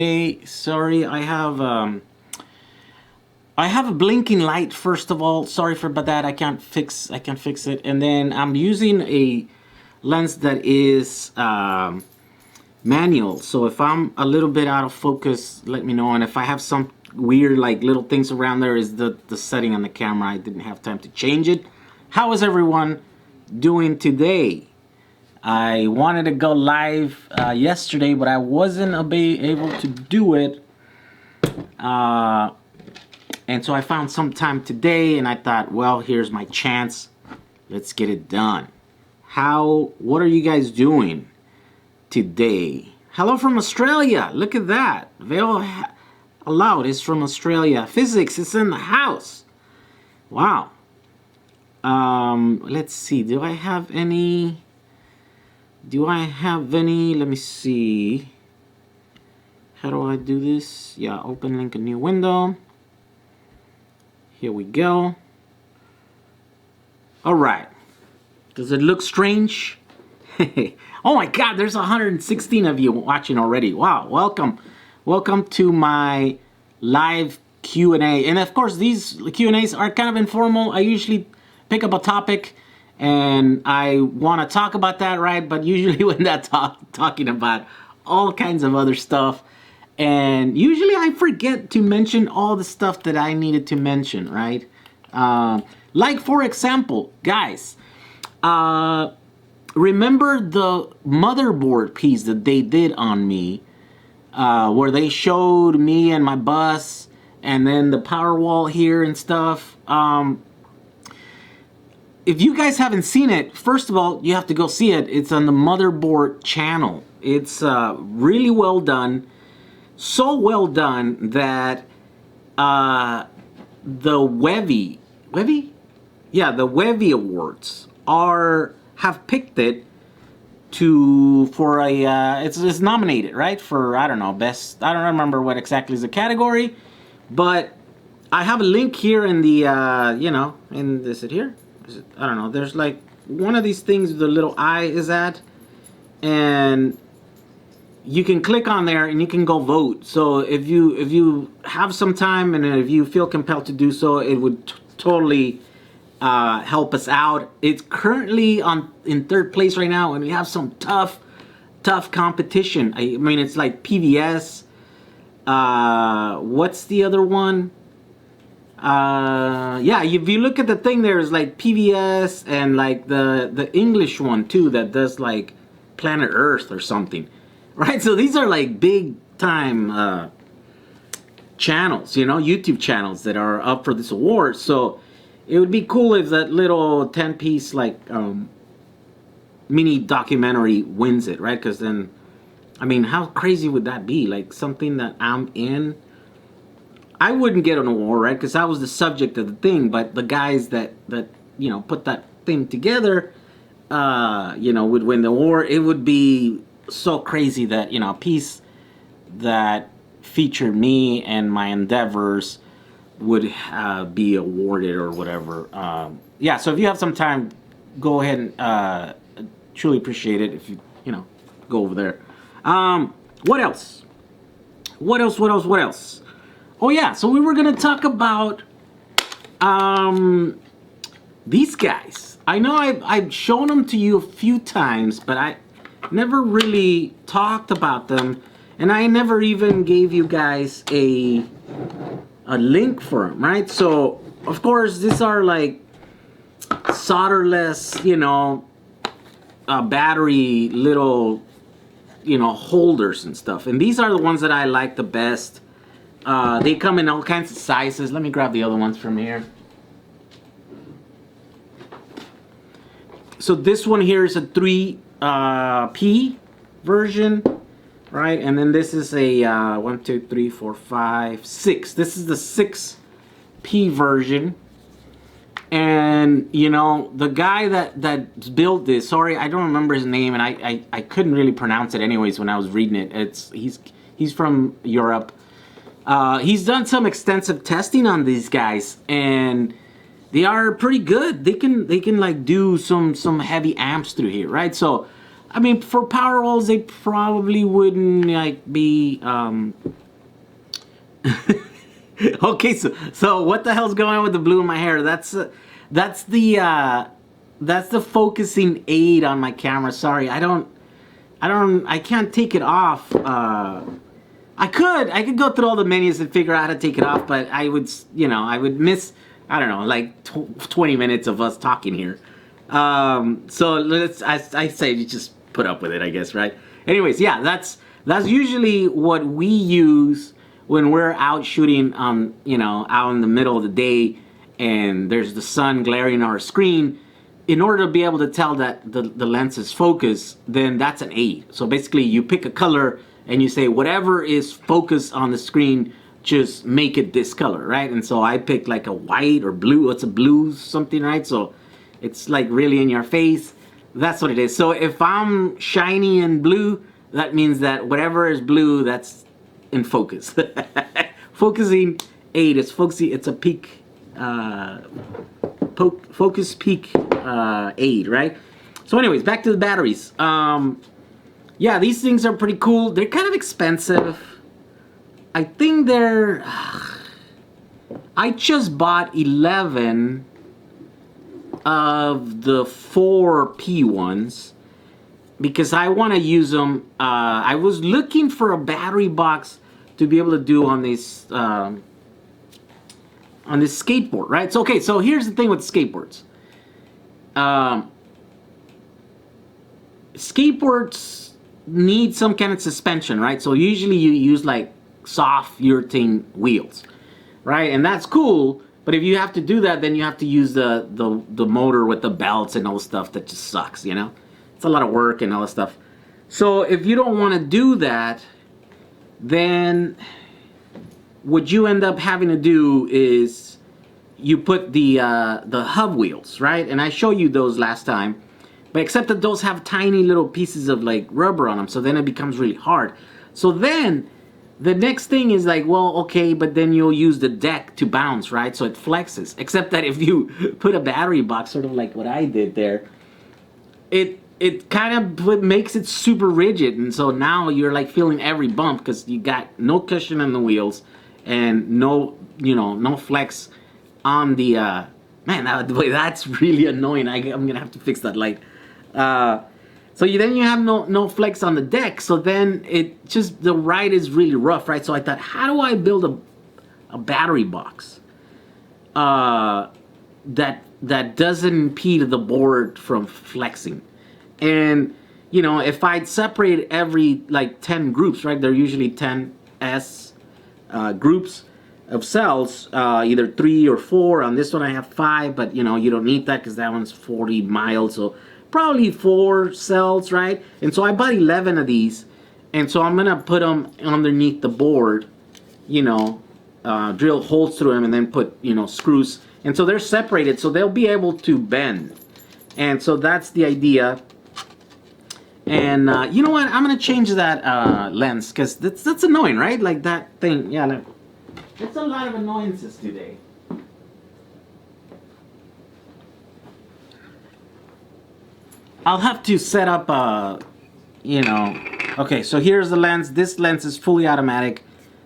Hey, sorry, I have a blinking light. First of all, sorry for about that. I can't fix it. And then I'm using a lens that is manual. So if I'm a little bit out of focus, let me know. And if I have some weird like little things around there, is the setting on the camera. I didn't have time to change it. How is everyone doing today? I wanted to go live yesterday, but I wasn't able to do it. And so I found some time today, and I thought, well, here's my chance. Let's get it done. What are you guys doing today? Hello from Australia. Look at that. Veil Allowed is from Australia. Physics is in the house. Wow. Let's see. Do I have any? Let me see. How do I do this? Yeah, open link a new window. Here we go. All right. Does it look strange? Oh my God, there's 116 of you watching already. Wow, welcome. Welcome to my live Q&A. And of course, these Q&As are kind of informal. I usually pick up a topic and I want to talk about that, right? But usually when that's talking about all kinds of other stuff, and usually I forget to mention all the stuff that I needed to mention, right? Like for example, guys, remember the motherboard piece that they did on me, where they showed me and my bus, and then the power wall here and stuff. If you guys haven't seen it, first of all, you have to go see it. It's on the Motherboard channel. It's really well done. So well done that the Wevy, yeah, the Wevy Awards have picked it for a it's nominated, right, for I don't know, best. I don't remember what exactly is the category, but I have a link here in the is it here? I don't know. There's like one of these things the little eye is at, and you can click on there and you can go vote. So if you have some time and if you feel compelled to do so, it would totally help us out. It's currently in third place right now, and we have some tough competition. I mean, it's like PVS. What's the other one? Yeah, if you look at the thing, there's like PVS and like the English one too that does like Planet Earth or something. Right, so these are like big time channels, YouTube channels that are up for this award. So it would be cool if that little 10-piece like mini documentary wins it, right? Because then, I mean, how crazy would that be? Like something that I'm in. I wouldn't get an award, right? Because I was the subject of the thing, but the guys that put that thing together, would win the award. It would be so crazy that a piece that featured me and my endeavors would be awarded or whatever. Yeah, so if you have some time, go ahead and truly appreciate it if you go over there. What else? Oh yeah, so we were gonna talk about these guys. I know I've shown them to you a few times, but I never really talked about them, and I never even gave you guys a link for them, right? So of course these are like solderless, battery little holders and stuff, and these are the ones that I like the best. They come in all kinds of sizes. Let me grab the other ones from here. So this one here is a 3P version, right? And then this is a 1, 2, 3, 4, 5, 6. This is the 6P version. And the guy that built this, sorry, I don't remember his name, and I couldn't really pronounce it anyways when I was reading it. He's from Europe. He's done some extensive testing on these guys, and they are pretty good. They can like do some heavy amps through here, right? So I mean, for power walls, they probably wouldn't like be. Okay, so what the hell's going on with the blue in my hair? That's the focusing aid on my camera. Sorry, I can't take it off. I could go through all the menus and figure out how to take it off, but I would, I would miss, I don't know, like 20 minutes of us talking here. So I say you just put up with it, I guess, right? Anyways, yeah, that's usually what we use when we're out shooting, out in the middle of the day, and there's the sun glaring on our screen. In order to be able to tell that the lens is focused, then that's an aid. So basically, you pick a color and you say whatever is focused on the screen, just make it this color, right? And so I picked like a white or blue. It's a blue something, right? So it's like really in your face. That's what it is. So if I'm shiny and blue, that means that whatever is blue, that's in focus. Focusing aid is focusing. It's a peak, focus peak aid, right? So anyways, back to the batteries. Yeah, these things are pretty cool. They're kind of expensive. I think they're... I just bought 11 of the 4P ones because I want to use them. I was looking for a battery box to be able to do on this skateboard, right? So okay, so here's the thing with skateboards. Skateboards need some kind of suspension, right? So usually you use like soft urethane wheels, right? And that's cool, but if you have to do that, then you have to use the motor with the belts and all the stuff that just sucks, It's a lot of work and all that stuff. So if you don't want to do that, then what you end up having to do is you put the hub wheels, right? And I showed you those last time. But except that those have tiny little pieces of like rubber on them, so then it becomes really hard. So then the next thing is like, well, okay, but then you'll use the deck to bounce, right? So it flexes. Except that if you put a battery box, sort of like what I did there, it kind of makes it super rigid, and so now you're like feeling every bump because you got no cushion on the wheels and no flex on the. Man, that's really annoying. I'm gonna have to fix that light. So then you have no flex on the deck, so then it just, the ride is really rough, right? So I thought, how do I build a battery box that doesn't impede the board from flexing? And if I'd separate every like 10 groups, right? They're usually 10 groups of cells, either 3 or 4. On this one I have 5, but you don't need that because that one's 40 miles, so probably 4 cells, right? And so I bought 11 of these, and so I'm gonna put them underneath the board, drill holes through them and then put screws, and so they're separated so they'll be able to bend. And so that's the idea. And you know what, I'm gonna change that lens because that's annoying, right? Like that thing, yeah, look. It's a lot of annoyances today. I'll have to set up okay, so here's the lens. This lens is fully automatic,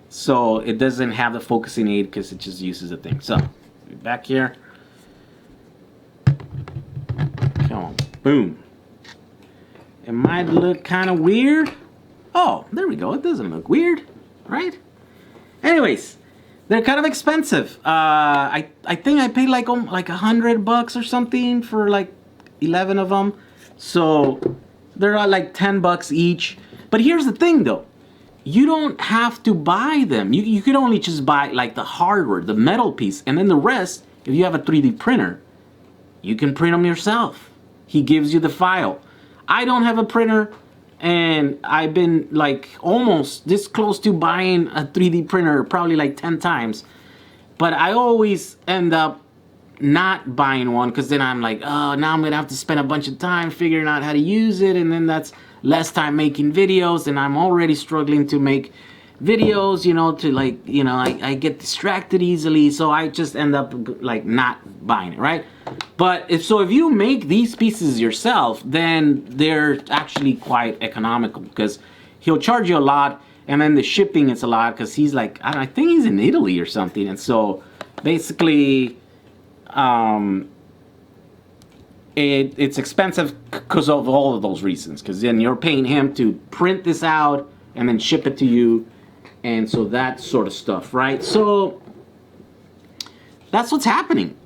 so it doesn't have the focusing aid because it just uses the thing. So, back here. Come on, boom. It might look kind of weird. Oh, there we go. It doesn't look weird, right? Anyways, they're kind of expensive. I think I paid like $100 or something for like 11 of them. So they're like $10 each. But here's the thing though. You don't have to buy them. You could only just buy like the hardware, the metal piece, and then the rest, if you have a 3D printer, you can print them yourself. He gives you the file. I don't have a printer, and I've been like almost this close to buying a 3D printer probably like 10 times. But I always end up not buying one because then I'm like, oh, now I'm gonna have to spend a bunch of time figuring out how to use it, and then that's less time making videos, and I'm already struggling to make videos, I get distracted easily, so I just end up like not buying it, right? But if you make these pieces yourself, then they're actually quite economical, because he'll charge you a lot, and then the shipping is a lot, because he's like, I think he's in Italy or something, and so basically it's expensive because of all of those reasons, because then you're paying him to print this out and then ship it to you, and so that sort of stuff, right? So that's what's happening.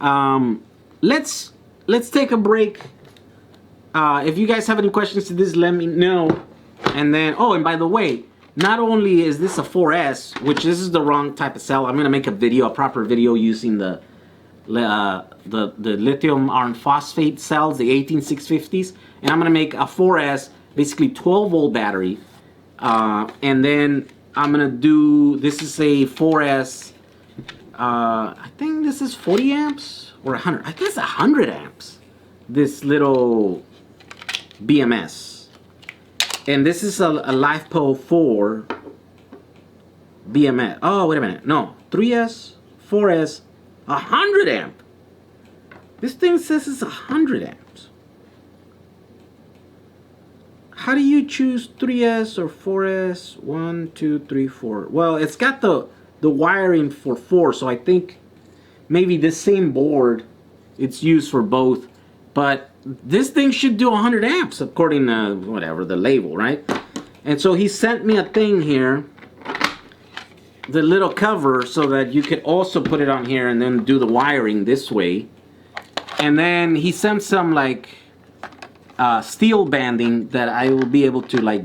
Let's take a break. If you guys have any questions to this, let me know. And then, oh, and by the way, not only is this a 4S, which this is the wrong type of cell. I'm gonna make a proper video using the lithium iron phosphate cells, the 18650s, and I'm gonna make a 4S, basically 12-volt battery, and then I'm gonna do, this is a 4S, I think this is 40 amps or 100, I guess 100 amps, this little BMS, and this is a LiFePO 4 BMS. Oh, wait a minute, no, 3S, 4S, 100 amp. This thing says it's 100 amps. How do you choose 3S or 4S? 1, 2, 3, 4. Well, it's got the wiring for 4, so I think maybe this same board, it's used for both. But this thing should do 100 amps according to whatever the label, right? And so he sent me a thing here, the little cover, so that you could also put it on here and then do the wiring this way. And then he sent some like steel banding that I will be able to like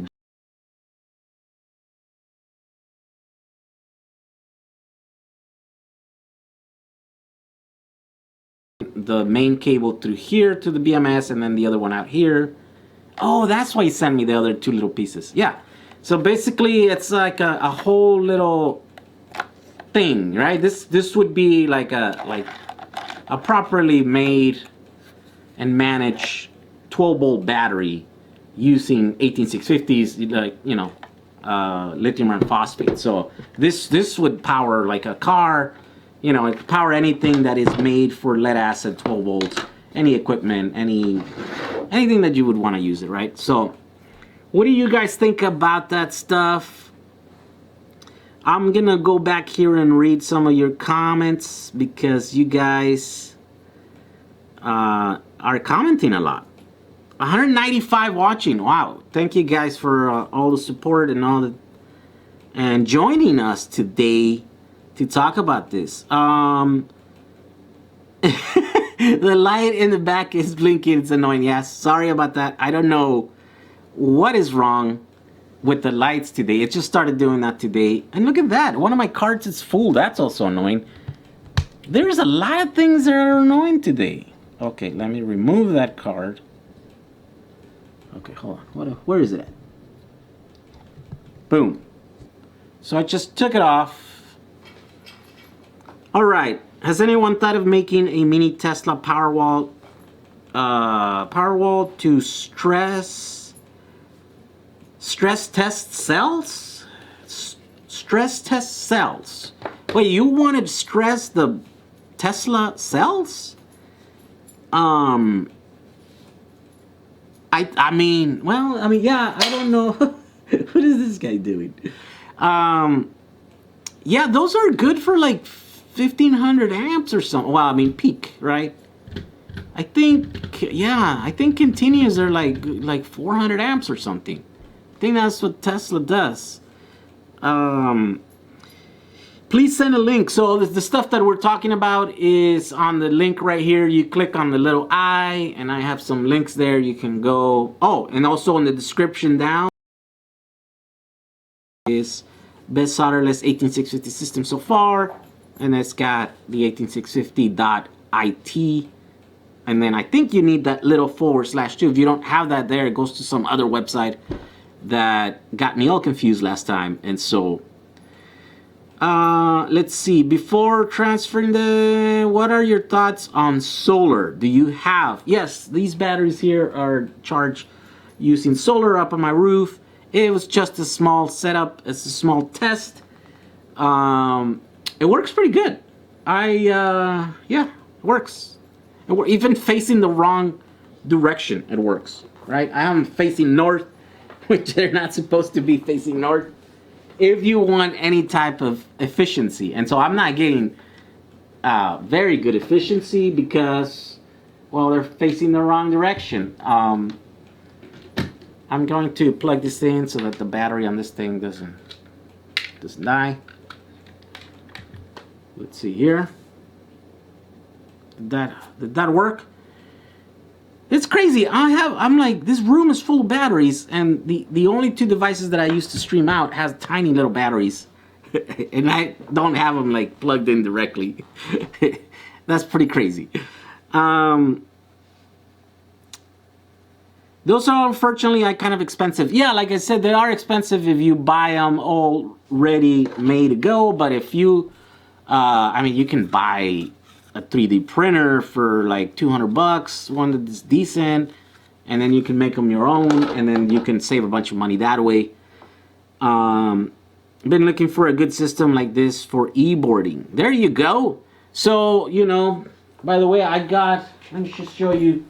the main cable through here to the BMS, and then the other one out here. Oh, that's why he sent me the other two little pieces. Yeah, so basically it's like a whole little thing, right? This would be like a properly made and managed 12-volt battery using 18650s, like, you know, lithium iron phosphate. So this would power like a car, you know, it could power anything that is made for lead acid 12 volts, any equipment, anything that you would want to use it, right? So what do you guys think about that stuff? I'm gonna go back here and read some of your comments, because you guys are commenting a lot. 195 watching. Wow, thank you guys for all the support and joining us today to talk about this. The light in the back is blinking. It's annoying. Yes, sorry about that. I don't know what is wrong with the lights today. It just started doing that today. And look at that, one of my cards is full. That's also annoying. There's a lot of things that are annoying today. Okay, let me remove that card. Okay, hold on, where is it at? Boom. So I just took it off. All right, has anyone thought of making a mini Tesla Powerwall to stress test cells? Stress test cells. Wait, you wanted to stress the Tesla cells? I mean, yeah, I don't know. What is this guy doing? Yeah, those are good for like 1500 amps or something. Well, I mean, peak, right? I think, yeah, I think continuous are like 400 amps or something. I think that's what Tesla does. Please send a link. So the stuff that we're talking about is on the link right here. You click on the little I, and I have some links there. You can go. Oh, and also in the description down is best solderless 18650 system so far, and it's got the 18650.it. And then I think you need that little /2. If you don't have that there, it goes to some other website that got me all confused last time. And so let's see, before transferring what are your thoughts on solar? Do you have, yes, these batteries here are charged using solar up on my roof. It was just a small setup, it's a small test. It works pretty good. Yeah, it works. And we're even facing the wrong direction, it works, right? I am facing north, which they're not supposed to be facing north, if you want any type of efficiency. And so I'm not getting very good efficiency because, well, they're facing the wrong direction. I'm going to plug this in so that the battery on this thing doesn't die. Let's see here. Did that work? It's crazy. I'm like, this room is full of batteries, and the only two devices that I use to stream out has tiny little batteries. And I don't have them like plugged in directly. That's pretty crazy. Those are unfortunately kind of expensive. Yeah, like I said, they are expensive if you buy them all ready, made to go. But if you, I mean, you can buy a 3D printer for like $200, one that's decent, and then you can make them your own, and then you can save a bunch of money that way. Been looking for a good system like this for e-boarding. There you go. So, you know, by the way, let me just show you.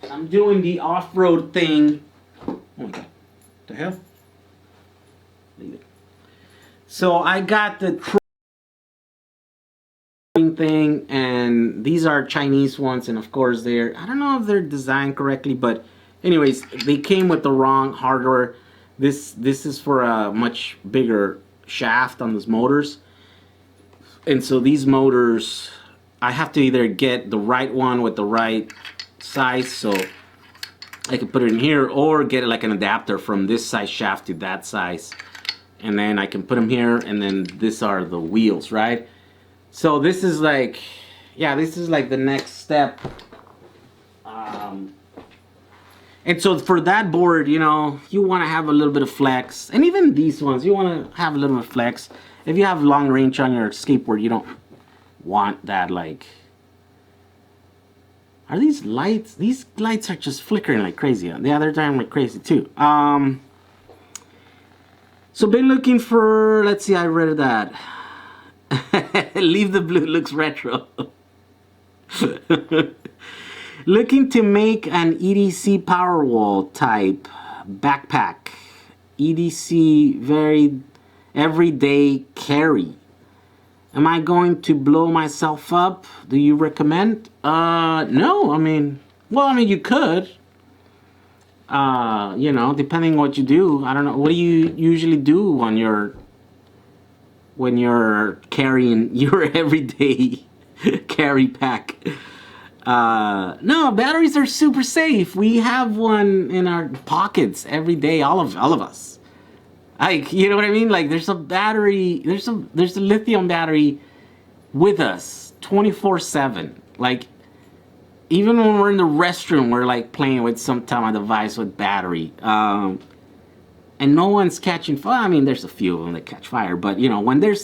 I'm doing the off-road thing. Oh my God, what the hell? Leave it. So I got the thing, and these are Chinese ones, and of course I don't know if they're designed correctly, but anyways, they came with the wrong hardware. This is for a much bigger shaft on those motors, and so these motors, I have to either get the right one with the right size so I can put it in here, or get it like an adapter from this size shaft to that size, and then I can put them here, and then these are the wheels, right? So this is like, yeah, this is like the next step. And so for that board, you know, you want to have a little bit of flex. And even these ones, you want to have a little bit of flex. If you have long range on your skateboard, you don't want that, like... Are these lights? These lights are just flickering like crazy. Yeah, they're driving like crazy too. So been looking for, let's see, I read that. Leave the blue, looks retro. Looking to make an EDC Powerwall type backpack. EDC very everyday carry. Am I going to blow myself up? Do you recommend? No, I mean, well, I mean, you could. You know, depending what you do. I don't know. What do you usually do when you're carrying your everyday carry pack? No, batteries are super safe. We have one in our pockets every day, all of us. Like, you know what I mean? Like, there's a battery, there's a lithium battery with us 24/7. Like, even when we're in the restroom, we're like playing with some type of device with battery. And no one's catching fire. I mean, there's a few of them that catch fire, but you know, when there's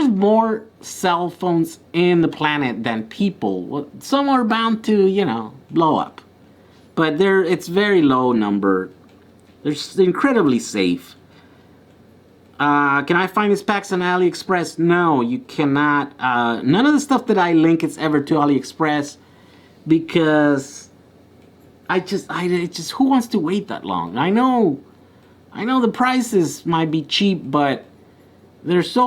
more cell phones in the planet than people, well, some are bound to, you know, blow up. But it's very low number. They're incredibly safe. Can I find these packs on AliExpress? No, you cannot. None of the stuff that I link is ever to AliExpress, because who wants to wait that long? I know the prices might be cheap, but there's a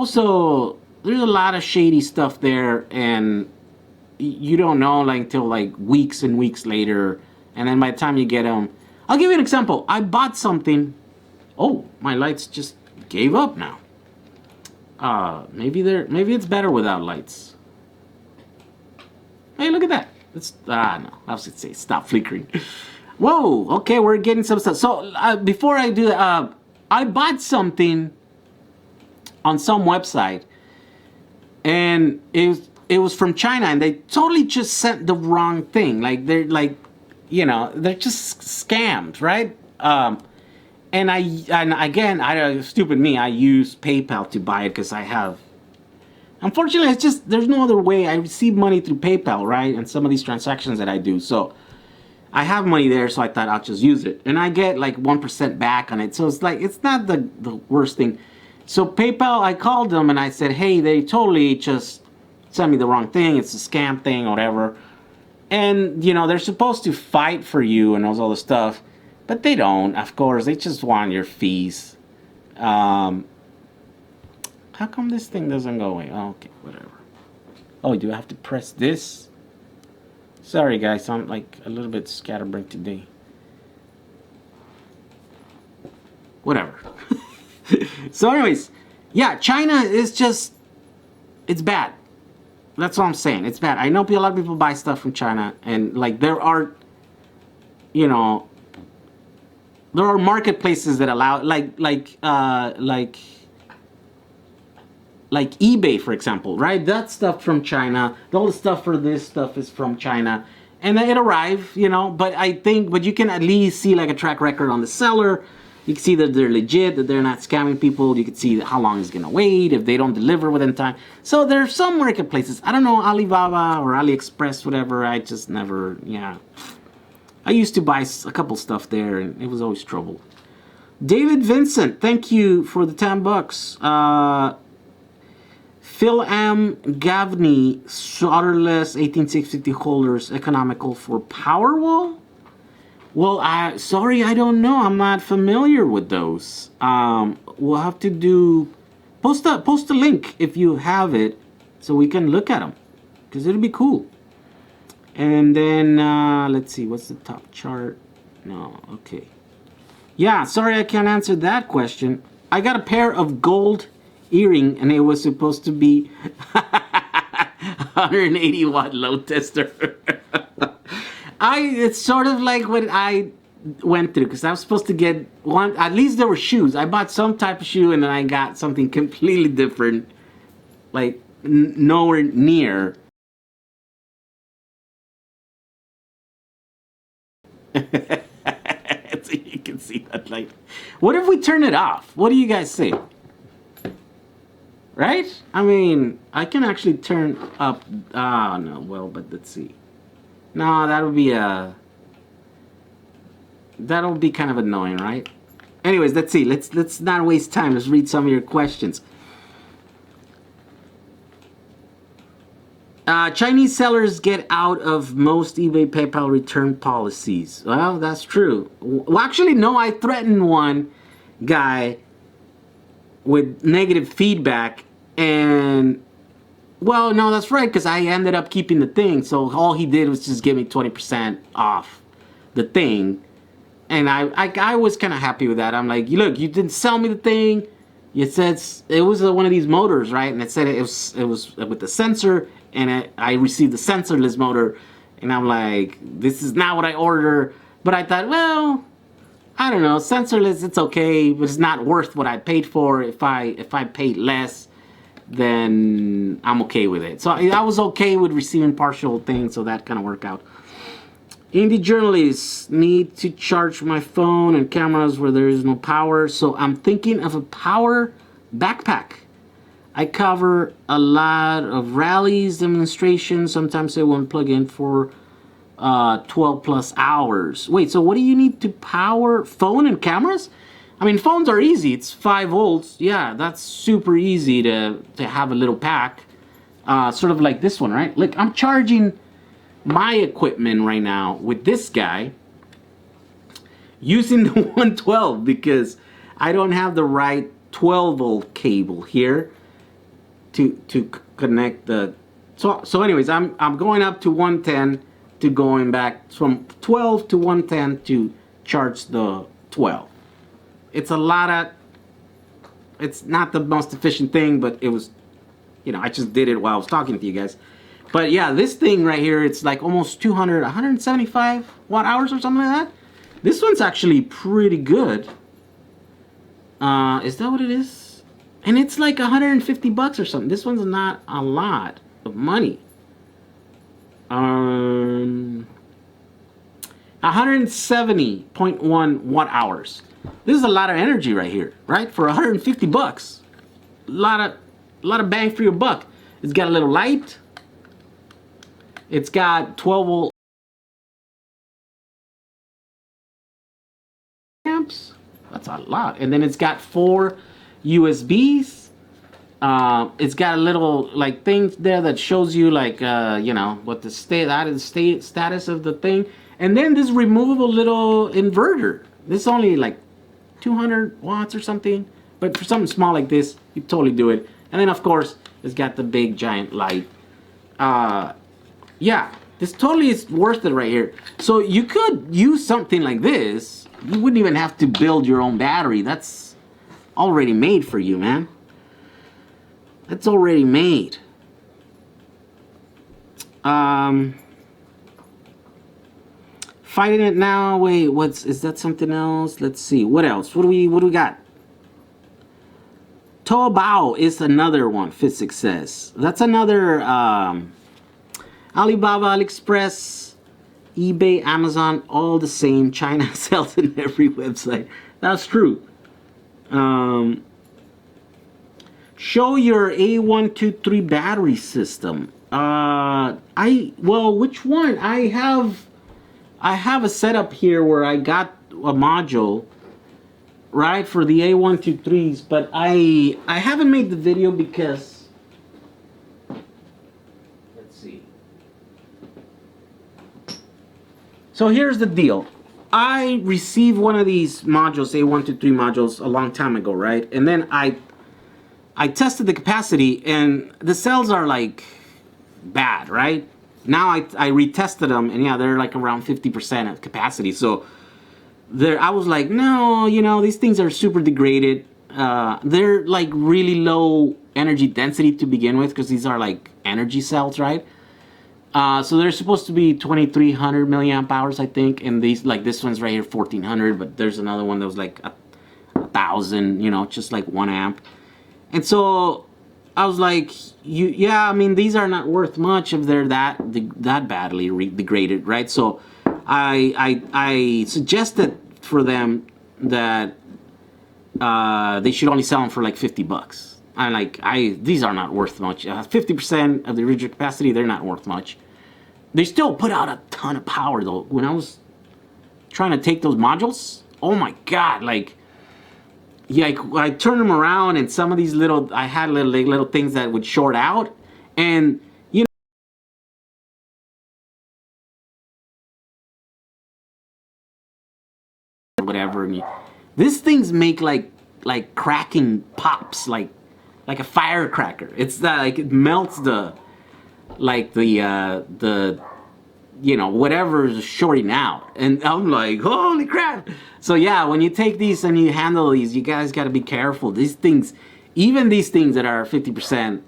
lot of shady stuff there, and you don't know like until like weeks and weeks later, and then by the time you get them, I'll give you an example. I bought something. Oh, my lights just gave up now. Maybe it's better without lights. Hey, look at that. No, I was gonna say stop flickering. Whoa. Okay, we're getting some stuff. So before I do that, I bought something on some website, and it was from China, and they totally just sent the wrong thing. Like, they're like, you know, they're just scammed, right? And again, stupid me, I use PayPal to buy it because I have. Unfortunately, it's just, there's no other way. I receive money through PayPal, right? And some of these transactions that I do. So I have money there, so I thought I'll just use it. And I get like 1% back on it. So it's like, it's not the worst thing. So PayPal, I called them and I said, hey, they totally just send me the wrong thing. It's a scam thing, or whatever. And, you know, they're supposed to fight for you and all this stuff. But they don't, of course. They just want your fees. How come this thing doesn't go away? Oh, okay, whatever. Oh, do I have to press this? Sorry, guys. I'm, like, a little bit scatterbrained today. Whatever. So anyways, yeah, China is just, it's bad. That's all I'm saying. It's bad. I know a lot of people buy stuff from China, and like there are, you know, there are marketplaces that allow, like eBay, for example, right? That stuff from China. All the stuff for this stuff is from China, and it arrive, you know. But you can at least see like a track record on the seller. You can see that they're legit, that they're not scamming people. You can see how long it's gonna wait if they don't deliver within time. So there are some marketplaces. I don't know, Alibaba or AliExpress, whatever. I just never, yeah. I used to buy a couple stuff there, and it was always trouble. David Vincent, thank you for the $10. Phil M. Gavney, solderless 1860 holders, economical for Powerwall? Well, sorry, I don't know. I'm not familiar with those. We'll have to do... Post a link if you have it so we can look at them. Because it'll be cool. And then, let's see. What's the top chart? No, okay. Yeah, sorry I can't answer that question. I got a pair of gold earring and it was supposed to be 180 watt load tester. It's sort of like what I went through, because I was supposed to get one, at least there were shoes. I bought some type of shoe and then I got something completely different, like nowhere near. So you can see that light. What if we turn it off? What do you guys say? Right? I mean, I can actually turn up, no, well, but let's see. No, that'll be kind of annoying, right? Anyways, let's see. Let's not waste time. Let's read some of your questions. Chinese sellers get out of most eBay PayPal return policies. Well, that's true. Well, actually, no. I threatened one guy with negative feedback, and well, no, that's right, because I ended up keeping the thing. So all he did was just give me 20% off the thing. And I was kind of happy with that. I'm like, look, you didn't sell me the thing. You said it was one of these motors, right? And it said it was with the sensor, and I received the sensorless motor. And I'm like, this is not what I ordered. But I thought, well, I don't know, sensorless, it's okay, but it's not worth what I paid for. If I paid less, then I'm okay with it. So I was okay with receiving partial things, so that kind of worked out. Indie journalists need to charge my phone and cameras where there is no power, so I'm thinking of a power backpack. I cover a lot of rallies, demonstrations. Sometimes I won't plug in for 12 plus hours. Wait, so what do you need to power phone and cameras? I mean, phones are easy. It's 5 volts. Yeah, that's super easy to have a little pack. Sort of like this one, right? Like, I'm charging my equipment right now with this guy using the 112 because I don't have the right 12 volt cable here to connect the... So anyways, I'm going up to 110 to going back from 12 to 110 to charge the 12. It's a lot of... It's not the most efficient thing, but it was... You know, I just did it while I was talking to you guys. But yeah, this thing right here, it's like almost 175 watt hours or something like that. This one's actually pretty good. Is that what it is? And it's like 150 bucks or something. This one's not a lot of money. 170.1 watt hours. This is a lot of energy right here, right? For 150 bucks. A lot of bang for your buck. It's got a little light. It's got 12 volt amps. That's a lot. And then it's got 4 USBs. It's got a little like thing there that shows you like you know what the status of the thing, and then this removable little inverter. This is only like 200 watts or something, but for something small like this, you totally do it. And then of course it's got the big giant light. Yeah, this totally is worth it right here. So you could use something like this. You wouldn't even have to build your own battery. That's already made for you, man. That's already made. Fighting it now. Wait, is that something else? Let's see. What else? What do we got? Taobao is another one. Physics says that's another. Alibaba, AliExpress, eBay, Amazon, all the same. China sells in every website. That's true. Show your A123 battery system. Well, which one? I have a setup here where I got a module, right, for the A123s, but I haven't made the video because, let's see. So here's the deal. I received one of these modules, A123 modules, a long time ago, right? And then I tested the capacity, and the cells are like bad, right? Now I retested them, and yeah, they're like around 50% of capacity. So there, I was like, no, you know, these things are super degraded. They're like really low energy density to begin with, because these are like energy cells, right? So they're supposed to be 2300 milliamp hours, I think, and these, like this one's right here, 1400, but there's another one that was like 1000, you know, just like 1 amp. And so I was like, yeah, I mean, these are not worth much if they're that badly degraded, right? So I suggested for them that they should only sell them for like $50. I'm like, these are not worth much. 50% of the original capacity, they're not worth much. They still put out a ton of power though. When I was trying to take those modules, oh my God, like, yeah, I turned them around, and some of these little, I had little things that would short out, and you know, whatever. And these things make like cracking pops, like a firecracker. It's that, like, it melts the you know, whatever is shorting out. And I'm like, holy crap. So yeah, when you take these and you handle these, you guys got to be careful. These things, even these things that are 50%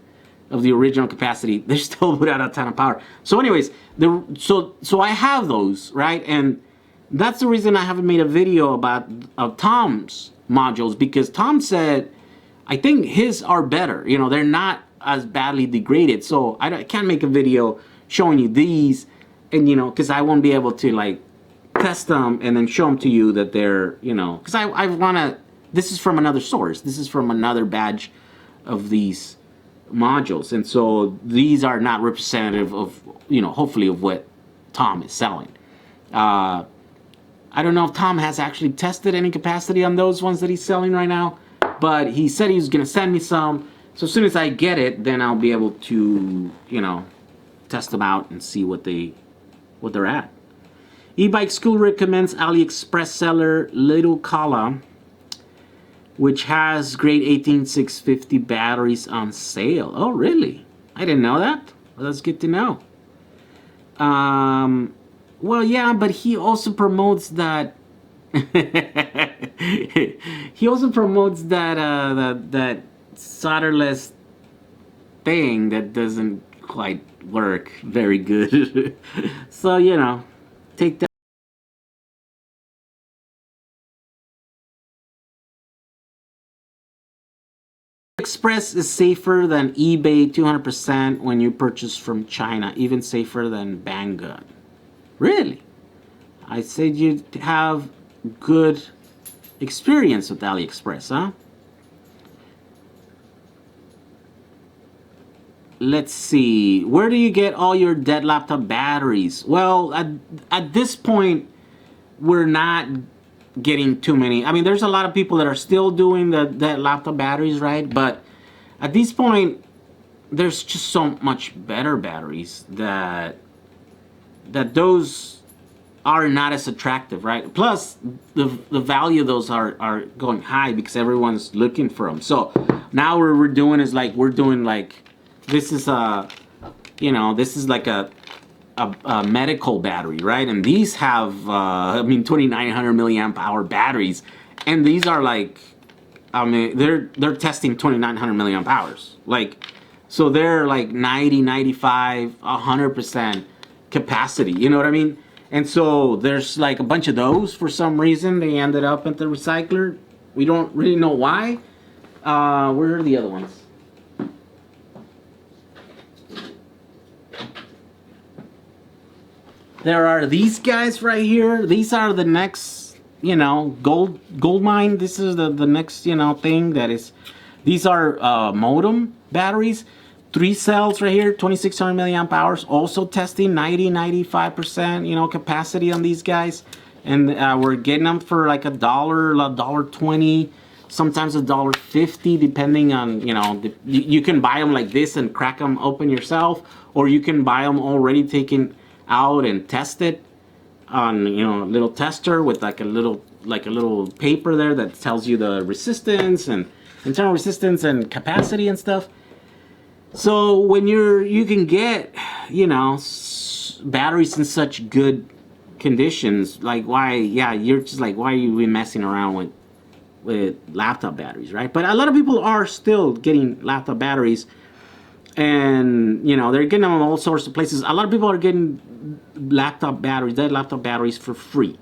of the original capacity, they still put out a ton of power. So anyways, so I have those, right? And that's the reason I haven't made a video about Tom's modules, because Tom said, I think his are better. You know, they're not as badly degraded. So I can't make a video showing you these, and you know, because I won't be able to like test them and then show them to you that they're, you know, because I want to, this is from another source. This is from another batch of these modules. And so these are not representative of, you know, hopefully of what Tom is selling. I don't know if Tom has actually tested any capacity on those ones that he's selling right now, but he said he was going to send me some. So as soon as I get it, then I'll be able to, you know, test them out and see what they're at. E-Bike School recommends AliExpress seller Little Kala, which has grade 18650 batteries on sale. Oh, really? I didn't know that. Well, that's good to know. Well, yeah, but he also promotes that. He also promotes that solderless thing that doesn't quite work very good. So, you know, take that. Express is safer than eBay 200% when you purchase from China, even safer than Banggood. Really? I said you'd have good experience with AliExpress, huh? Let's see. Where do you get all your dead laptop batteries? Well, at this point, we're not getting too many. I mean, there's a lot of people that are still doing the dead laptop batteries, right? But at this point, there's just so much better batteries that those are not as attractive, right? Plus, the value of those are going high because everyone's looking for them. So now what we're doing is like this is this is like a medical battery, right? And these have 2,900 milliamp hour batteries, and these are like, they're testing 2,900 milliamp hours, like, so they're like 90, 95, 100% capacity, you know what I mean? And so there's like a bunch of those. For some reason they ended up at the recycler. We don't really know why. Where are the other ones? There are these guys right here. These are the next, gold mine. This is the next, thing that is. These are modem batteries. 3 cells right here, 2,600 milliamp hours. Also testing 90, 95%, capacity on these guys. And we're getting them for like $1, $1.20, sometimes $1.50, depending on, you can buy them like this and crack them open yourself, or you can buy them already taken out and test it on, a little tester with like a little paper there that tells you the resistance and internal resistance and capacity and stuff. So when you can get, batteries in such good conditions, like you're just like, why are you messing around with laptop batteries, right? But a lot of people are still getting laptop batteries, and they're getting them in all sorts of places. A lot of people are getting dead laptop batteries for free,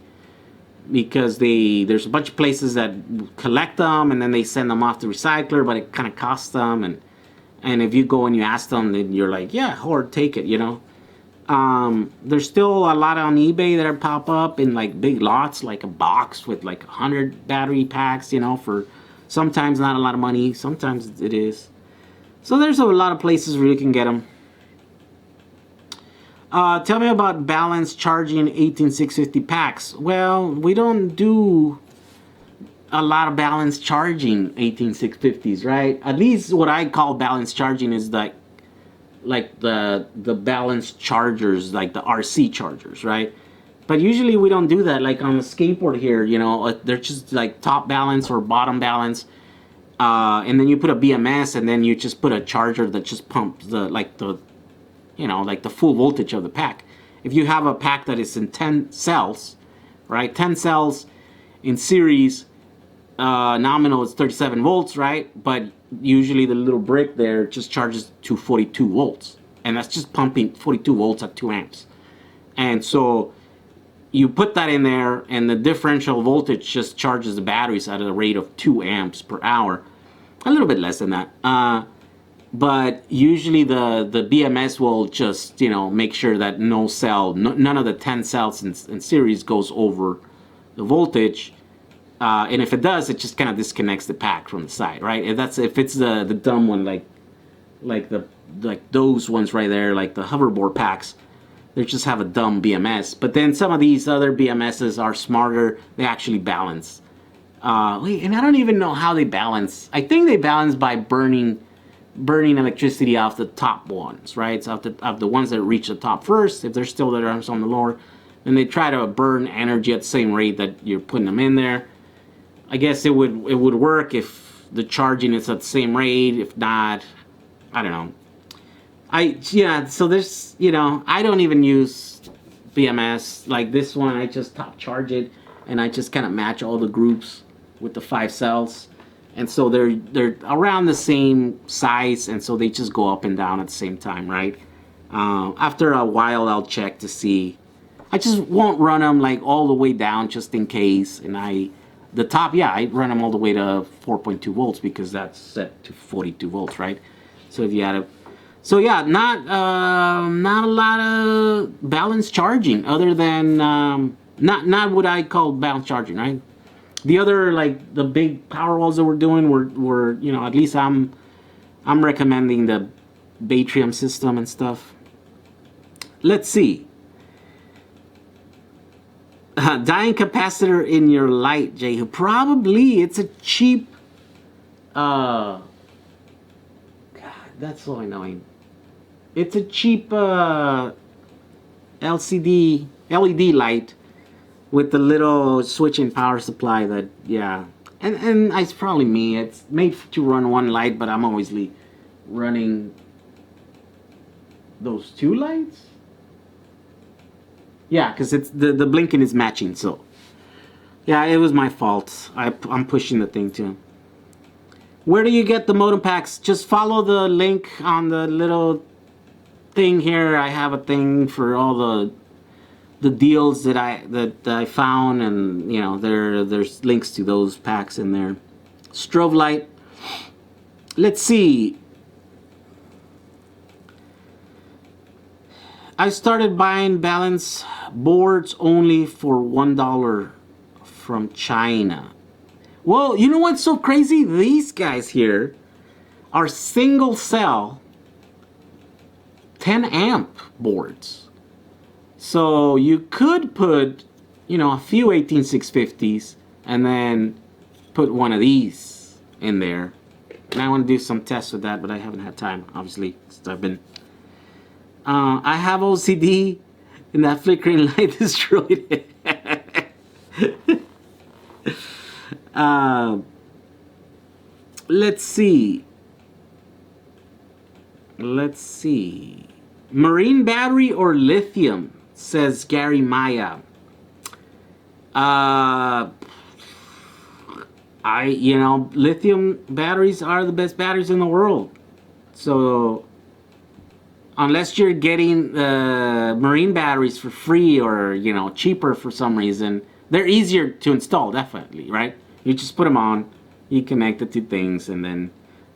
because there's a bunch of places that collect them and then they send them off to recycler, but it kind of costs them, and if you go and you ask them, then you're like, yeah, or take it, There's still a lot on eBay that pop up in like big lots, like a box with like 100 battery packs, for sometimes not a lot of money, sometimes it is. So there's a lot of places where you can get them. Tell me about balanced charging 18650 packs. Well, we don't do a lot of balanced charging 18650s, right? At least what I call balanced charging is like the balanced chargers, like the RC chargers, right? But usually we don't do that. Like on the skateboard here, they're just like top balance or bottom balance, and then you put a BMS, and then you just put a charger that just pumps the full voltage of the pack. If you have a pack that is in 10 cells, right? 10 cells in series, nominal is 37 volts, right? But usually the little brick there just charges to 42 volts, and that's just pumping 42 volts at 2 amps. And so you put that in there, and the differential voltage just charges the batteries at a rate of 2 amps per hour, a little bit less than that. But usually the BMS will just make sure that none of the 10 cells in series goes over the voltage. And if it does, it just kind of disconnects the pack from the side, right? If it's the dumb one, like those ones right there, like the hoverboard packs, they just have a dumb BMS. But then some of these other BMSs are smarter. They actually balance. And I don't even know how they balance. I think they balance by burning electricity off the top ones, right? So of the ones that reach the top first, if they're still there on the lower, then they try to burn energy at the same rate that you're putting them in there. I guess it would work if the charging is at the same rate. If not, I don't know. So there's I don't even use BMS like this one. I just top charge it, and I just kind of match all the groups with the 5 cells, and so they're around the same size, and so they just go up and down at the same time, right? After a while, I'll check to see. I just won't run them like all the way down just in case, and I run them all the way to 4.2 volts because that's set to 42 volts, right? So if you add not a lot of balanced charging, other than not what I call balanced charging, right? The other, like the big power walls that we're doing, were at least I'm recommending the Batrium system and stuff. Let's see. Dying capacitor in your light, Jehu. Probably it's a cheap That's so annoying. It's a cheap LED light with the little switch and power supply that, yeah. And it's probably me. It's made to run one light, but I'm always running those two lights. Yeah, because it's the blinking is matching, so. Yeah, it was my fault. I'm pushing the thing too. Where do you get the modem packs? Just follow the link on the little thing here. I have a thing for all the deals that I found, and you know there's links to those packs in there. Strobe light. Let's see. I started buying balance boards only for $1 from China. Well, you know what's so crazy? These guys here are single cell 10 amp boards. So you could put, you know, a few 18650s and then put one of these in there. And I want to do some tests with that, but I haven't had time, obviously, because I've been... I have OCD, and that flickering light destroyed it. Let's see. Marine battery or lithium, says Gary Maya. Lithium batteries are the best batteries in the world. So unless you're getting marine batteries for free or, you know, cheaper for some reason, they're easier to install, definitely, right? You just put them on, you connect the two things, and then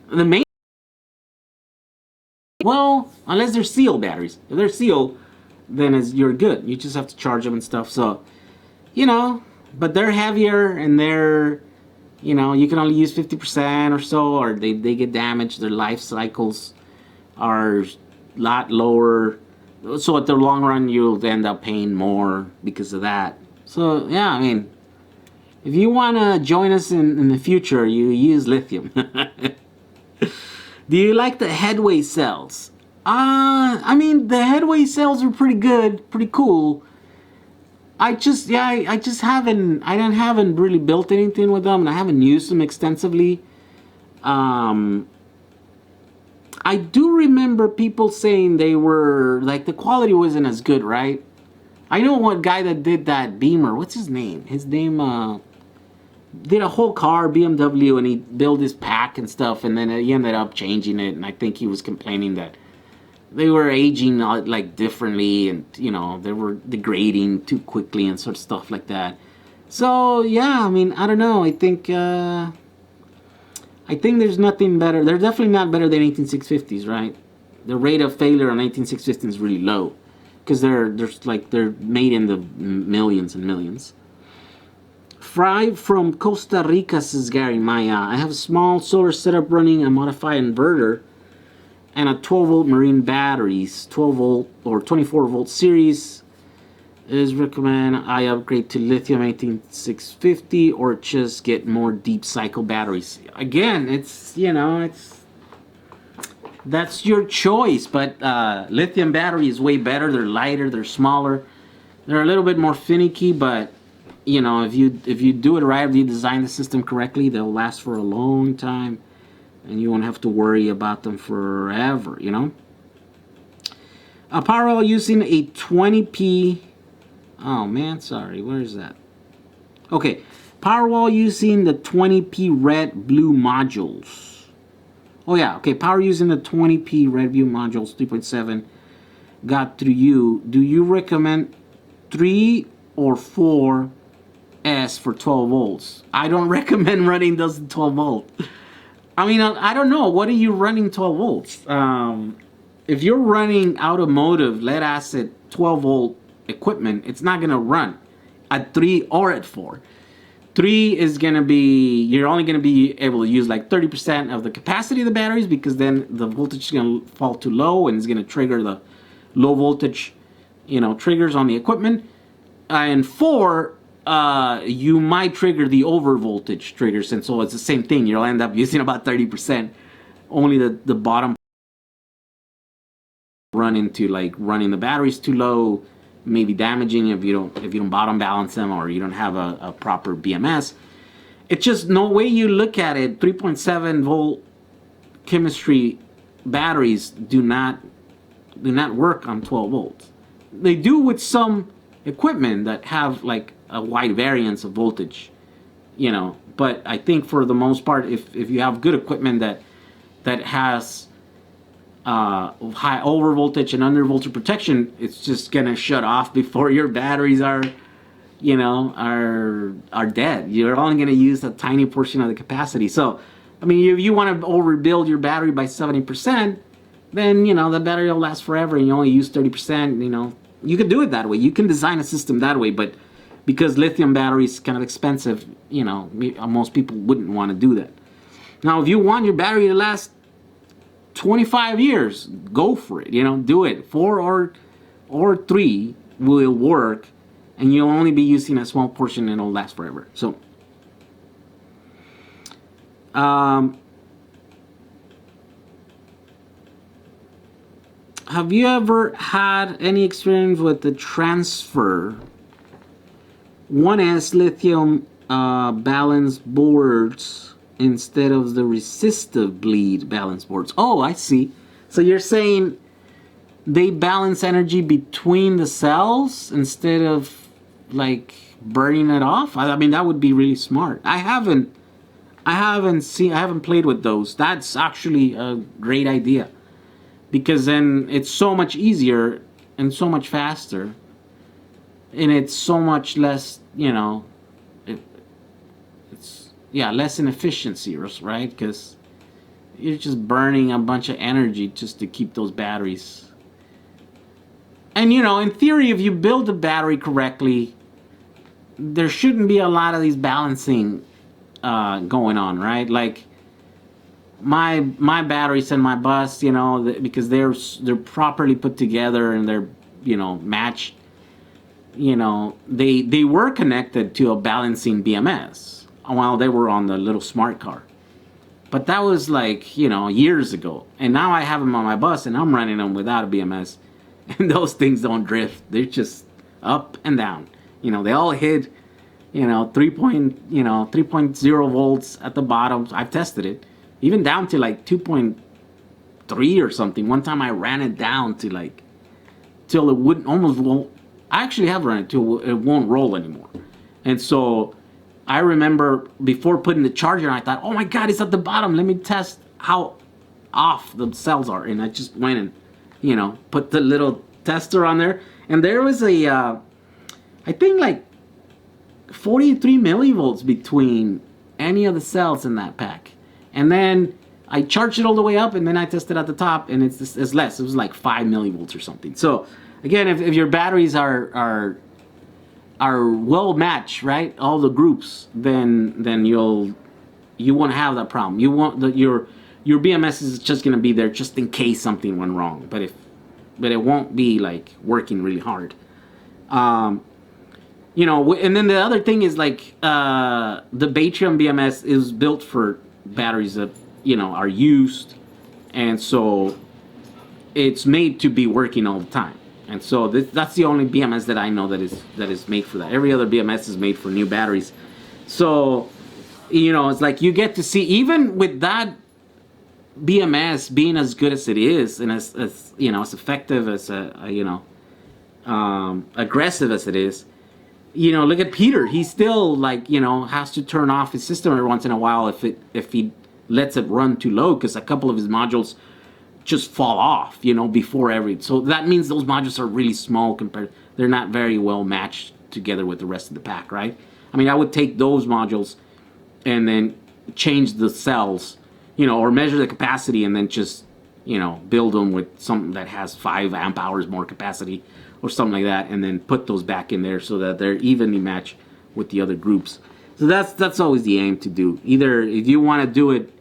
the main... Well, unless they're sealed batteries. If they're sealed, then you're good. You just have to charge them and stuff. So, you know, but they're heavier, and they're, you know, you can only use 50% or so, or they get damaged. Their life cycles are a lot lower. So at the long run, you'll end up paying more because of that. So, yeah, I mean, if you want to join us in the future, you use lithium. Do you like the headway cells? I mean, the headway cells are pretty good, pretty cool. I haven't really built anything with them, and I haven't used them extensively. I do remember people saying they were, like, the quality wasn't as good, right? I know one guy that did that Beamer. What's his name? His name, did a whole car, BMW, and he built his pack and stuff, and then he ended up changing it, and I think he was complaining that they were aging like differently, and you know, they were degrading too quickly and sort of stuff like that. So yeah, I mean, I don't know. I think there's nothing better. They're definitely not better than 18650s, right? The rate of failure on 18650s is really low because they're made in the millions and millions. Fry from Costa Rica, says Gary Maya. I have a small solar setup running a modified inverter and a 12-volt marine batteries. 12-volt or 24-volt series is recommend I upgrade to lithium 18650 or just get more deep cycle batteries. Again, it's, you know, that's your choice, but lithium battery is way better. They're lighter, they're smaller, they're a little bit more finicky, but you know, if you do it right, if you design the system correctly, they'll last for a long time, and you won't have to worry about them forever, you know. A power wall using a 20p. Oh man, sorry, where is that? Okay, power wall using the 20p red blue modules. Oh yeah, okay, power using the 20p red blue modules 3.7 got through you. Do you recommend 3 or 4 S for 12 volts? I don't recommend running those 12 volt. I mean, I don't know. What are you running 12 volts? If you're running automotive lead acid 12 volt equipment, it's not going to run at 3 or at 4. 3 is going to be, you're only going to be able to use like 30% of the capacity of the batteries, because then the voltage is going to fall too low and it's going to trigger the low voltage, you know, triggers on the equipment. And 4, you might trigger the over voltage triggers, and so it's the same thing. You'll end up using about 30%. Only the bottom run into like running the batteries too low, maybe damaging if you don't bottom balance them or you don't have a proper BMS. It's just no way you look at it. 3.7 volt chemistry batteries do not work on 12 volts. They do with some equipment that have like a wide variance of voltage, you know. But I think for the most part, if you have good equipment that has high over voltage and under voltage protection, it's just gonna shut off before your batteries are dead. You're only gonna use a tiny portion of the capacity. So, I mean, if you want to overbuild your battery by 70%, then the battery will last forever, and you only use 30%. You can do it that way. You can design a system that way, but because lithium battery is kind of expensive, most people wouldn't want to do that. Now, if you want your battery to last 25 years, go for it. Do it. 4 or 3 will work, and you'll only be using a small portion, and it'll last forever. So, have you ever had any experience with the transfer 1S lithium balance boards instead of the resistive bleed balance boards? Oh, I see. So you're saying they balance energy between the cells instead of like burning it off? I mean, that would be really smart. I haven't played with those. That's actually a great idea, because then it's so much easier and so much faster, and it's so much less, less inefficiency, right? Because you're just burning a bunch of energy just to keep those batteries. And in theory, if you build the battery correctly, there shouldn't be a lot of these balancing going on, right? Like my batteries and my bus, because they're properly put together and they're matched. They were connected to a balancing BMS while they were on the little smart car, but that was like years ago. And now I have them on my bus, and I'm running them without a BMS, and those things don't drift. They're just up and down. They all hit 3.0 volts at the bottom. I've tested it, even down to like 2.3 or something. One time I ran it down to like till it won't. I actually have run it till it won't roll anymore. And so I remember before putting the charger on, I thought, oh my God, it's at the bottom. Let me test how off the cells are. And I just went and put the little tester on there, and there was a I think like 43 millivolts between any of the cells in that pack. And then I charged it all the way up, and then I tested at the top, and it's less. It was like 5 millivolts or something. So again, if your batteries are well matched, right, all the groups, then you won't have that problem. You won't your BMS is just gonna be there just in case something went wrong, but it won't be like working really hard. And then the other thing is like the Batrium BMS is built for batteries that are used, and so it's made to be working all the time. And so that's the only BMS that I know that is made for that. Every other BMS is made for new batteries. So it's like you get to see, even with that BMS being as good as it is, and as effective as aggressive as it is. Look at Peter. He still has to turn off his system every once in a while if he lets it run too low, because a couple of his modules just fall off, before every. So that means those modules are really small compared. They're not very well matched together with the rest of the pack, right? I mean, I would take those modules and then change the cells, or measure the capacity, and then just build them with something that has 5 amp hours more capacity or something like that, and then put those back in there so that they're evenly matched with the other groups. So that's always the aim to do. Either if you want to do it,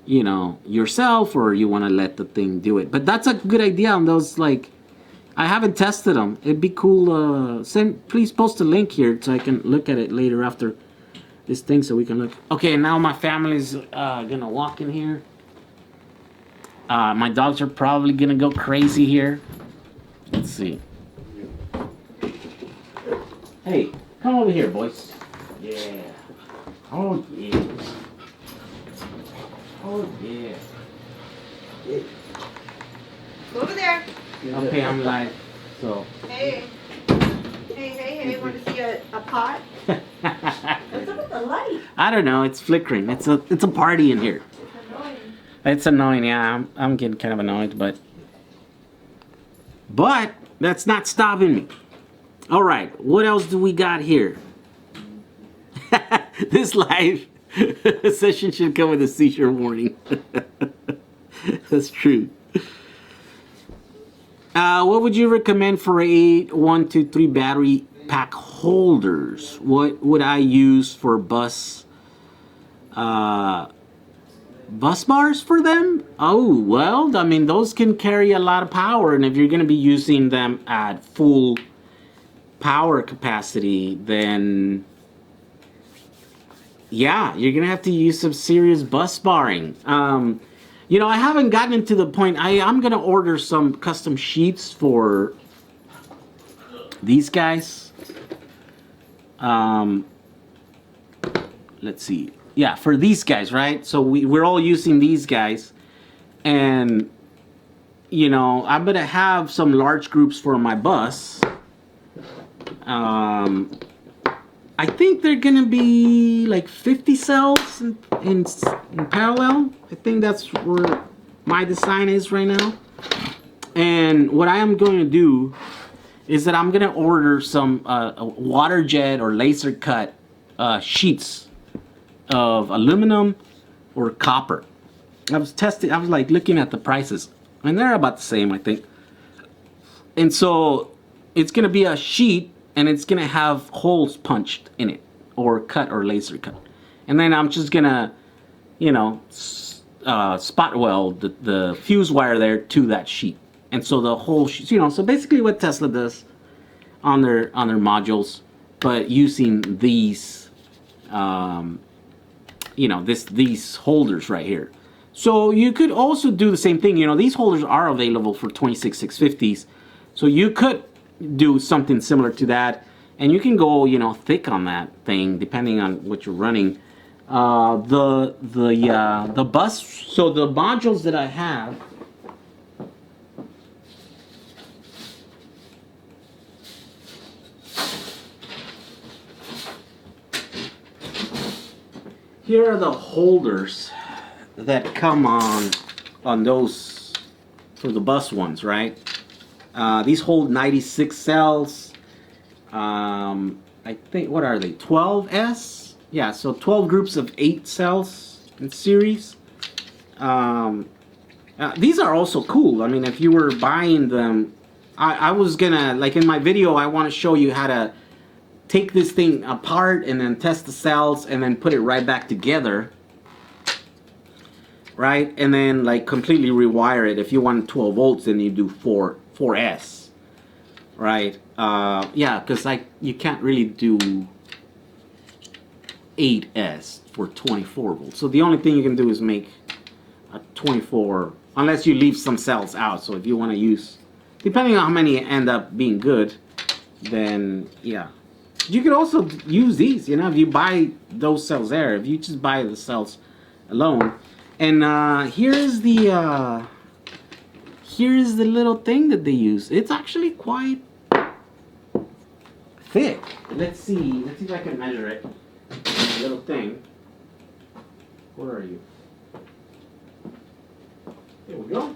yourself, or you want to let the thing do it. But that's a good idea on those. Like, I haven't tested them. It'd be cool. Please post a link here so I can look at it later after this thing, so we can look. Okay, now my family's gonna walk in here. My dogs are probably gonna go crazy here. Let's see. Hey, come over here, boys. Yeah. Oh, yeah. Oh, yeah. Go over there. Okay, I'm live. So. Hey. Hey. Want to see a pot? What's up with the light? I don't know. It's flickering. It's a party in here. It's annoying. It's annoying. Yeah, I'm getting kind of annoyed, but that's not stopping me. All right, what else do we got here? This live session should come with a seizure warning. That's true. What would you recommend for 8, 1, 2, 3 battery pack holders? What would I use for bus bars for them? Oh, well, I mean, those can carry a lot of power, and if you're going to be using them at full power capacity, then yeah, you're gonna have to use some serious bus barring. You know, I haven't gotten into the point. I'm gonna order some custom sheets for these guys. Let's see. Yeah, for these guys, right? So we're all using these guys, and you know, I'm gonna have some large groups for my bus. I think they're gonna be like 50 cells in parallel. I think that's where my design is right now. And what I am going to do is that I'm gonna order some water jet or laser cut sheets of aluminum or copper. I was like looking at the prices, and they're about the same, I think. And so it's gonna be a sheet, and it's gonna have holes punched in it, or cut, or laser cut. And then I'm just gonna, you know, spot weld the fuse wire there to that sheet. And so the whole sheet, you know, so basically what Tesla does on their modules, but using these, you know, these holders right here. So you could also do the same thing. You know, these holders are available for 26650s. So you could do something similar to that, and you can go, you know, thick on that thing depending on what you're running. The bus, so the modules that I have, here are the holders that come on those for the bus ones, right? These hold 96 cells. I think, what are they? 12S? Yeah, so 12 groups of 8 cells in series. These are also cool. I mean, if you were buying them, I was gonna, like in my video, I want to show you how to take this thing apart and then test the cells and then put it right back together. Right? And then like completely rewire it. If you want 12 volts, then you do 4S. Right? Yeah, because like you can't really do 8S for 24 volts. So the only thing you can do is make a 24, unless you leave some cells out. So if you want to use, depending on how many end up being good, then yeah. You could also use these, you know, if you buy those cells there, if you just buy the cells alone. And here's the little thing that they use. It's actually quite thick. Let's see if I can measure it. A little thing. Where are you? There we go.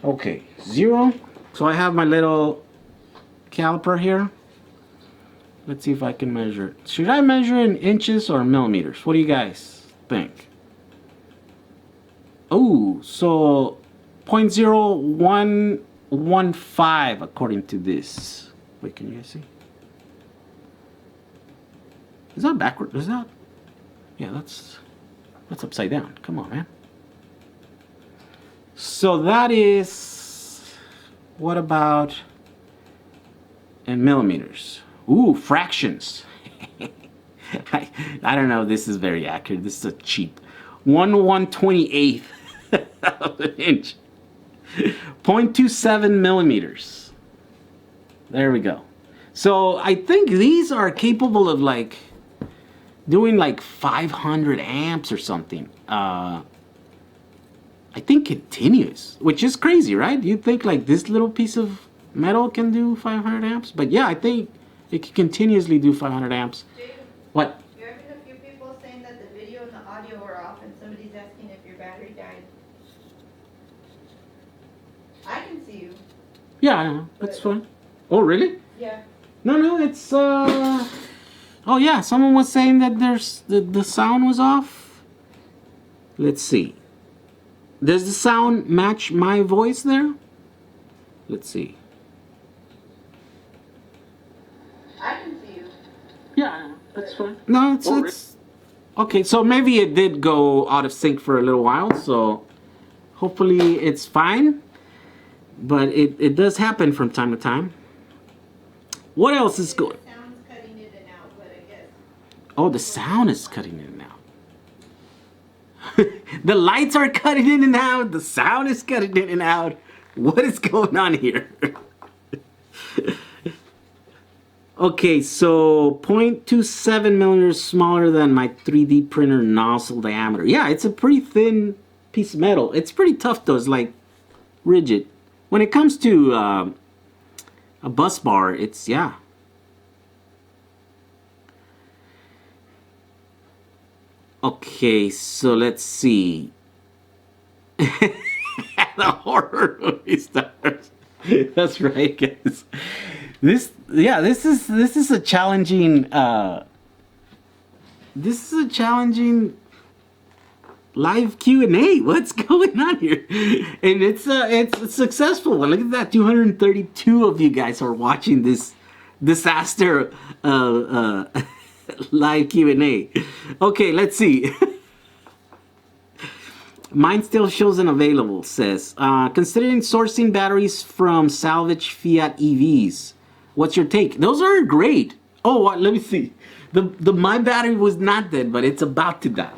Okay, 0. So I have my little caliper here. Let's see if I can measure it. Should I measure in inches or millimeters? What do you guys think? Oh, so 0.0115 according to this. Wait, can you guys see? Is that backward? Is that? Yeah, that's upside down. Come on, man. So that is, what about in millimeters? Ooh, fractions. I don't know if this is very accurate. This is a cheap 1/128th of an inch. 0.27 millimeters. There we go. So I think these are capable of like doing like 500 amps or something. I think continuous, which is crazy, right? You think like this little piece of metal can do 500 amps? But yeah, I think it can continuously do 500 amps. Jade, What? there have been a few people saying that the video and the audio are off, and somebody's asking if your battery died. I can see you. Yeah, I know. That's fine. Oh, really? Yeah. No, it's oh yeah, someone was saying that there's the sound was off. Let's see. Does the sound match my voice there? Let's see. I can see you. Yeah, that's fine. No, it's okay. So maybe it did go out of sync for a little while. So hopefully it's fine. But it does happen from time to time. What else is good? The sound's cutting in and out, but I guess. Oh, the sound is cutting in and out. The lights are cutting in and out. The sound is cutting in and out. What is going on here? Okay, so 0.27 millimeters smaller than my 3D printer nozzle diameter. Yeah, it's a pretty thin piece of metal. It's pretty tough though. It's like rigid. When it comes to a bus bar, it's, yeah. Okay, so let's see. The horror movie stars. That's right, guys. This is a challenging live Q&A. What's going on here? And it's a successful one. Look at that, 232 of you guys are watching this disaster live Q&A. Okay, let's see. Mine still shows unavailable, says. Considering sourcing batteries from salvage Fiat EVs. What's your take? Those are great. Oh, let me see. The my battery was not dead, but it's about to die.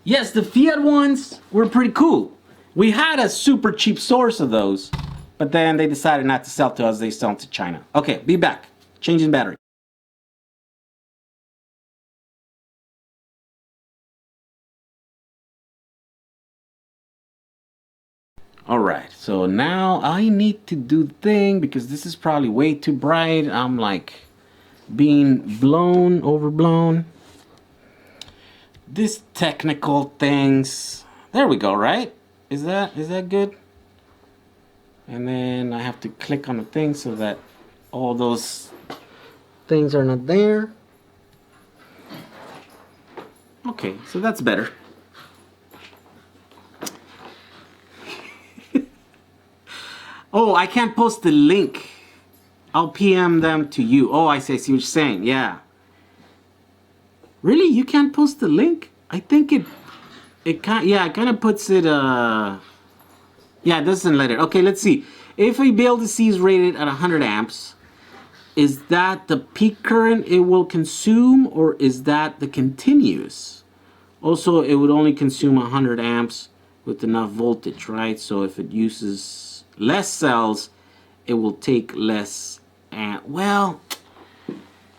Yes, the Fiat ones were pretty cool. We had a super cheap source of those, but then they decided not to sell to us. They sell to China. Okay, be back. Changing battery. Alright, so now I need to do the thing because this is probably way too bright. I'm like being overblown. This technical things. There we go, right? Is that good? And then I have to click on the thing so that all those things are not there. Okay, so that's better. Oh, I can't post the link. I'll PM them to you. Oh, I see what you're saying. Yeah. Really? You can't post the link? I think it kind of puts it yeah, it doesn't let it. Okay, let's see. If a BLDC is rated at 100 amps, is that the peak current it will consume or is that the continuous? Also, it would only consume 100 amps with enough voltage, right? So if it uses less cells, it will take less. Well,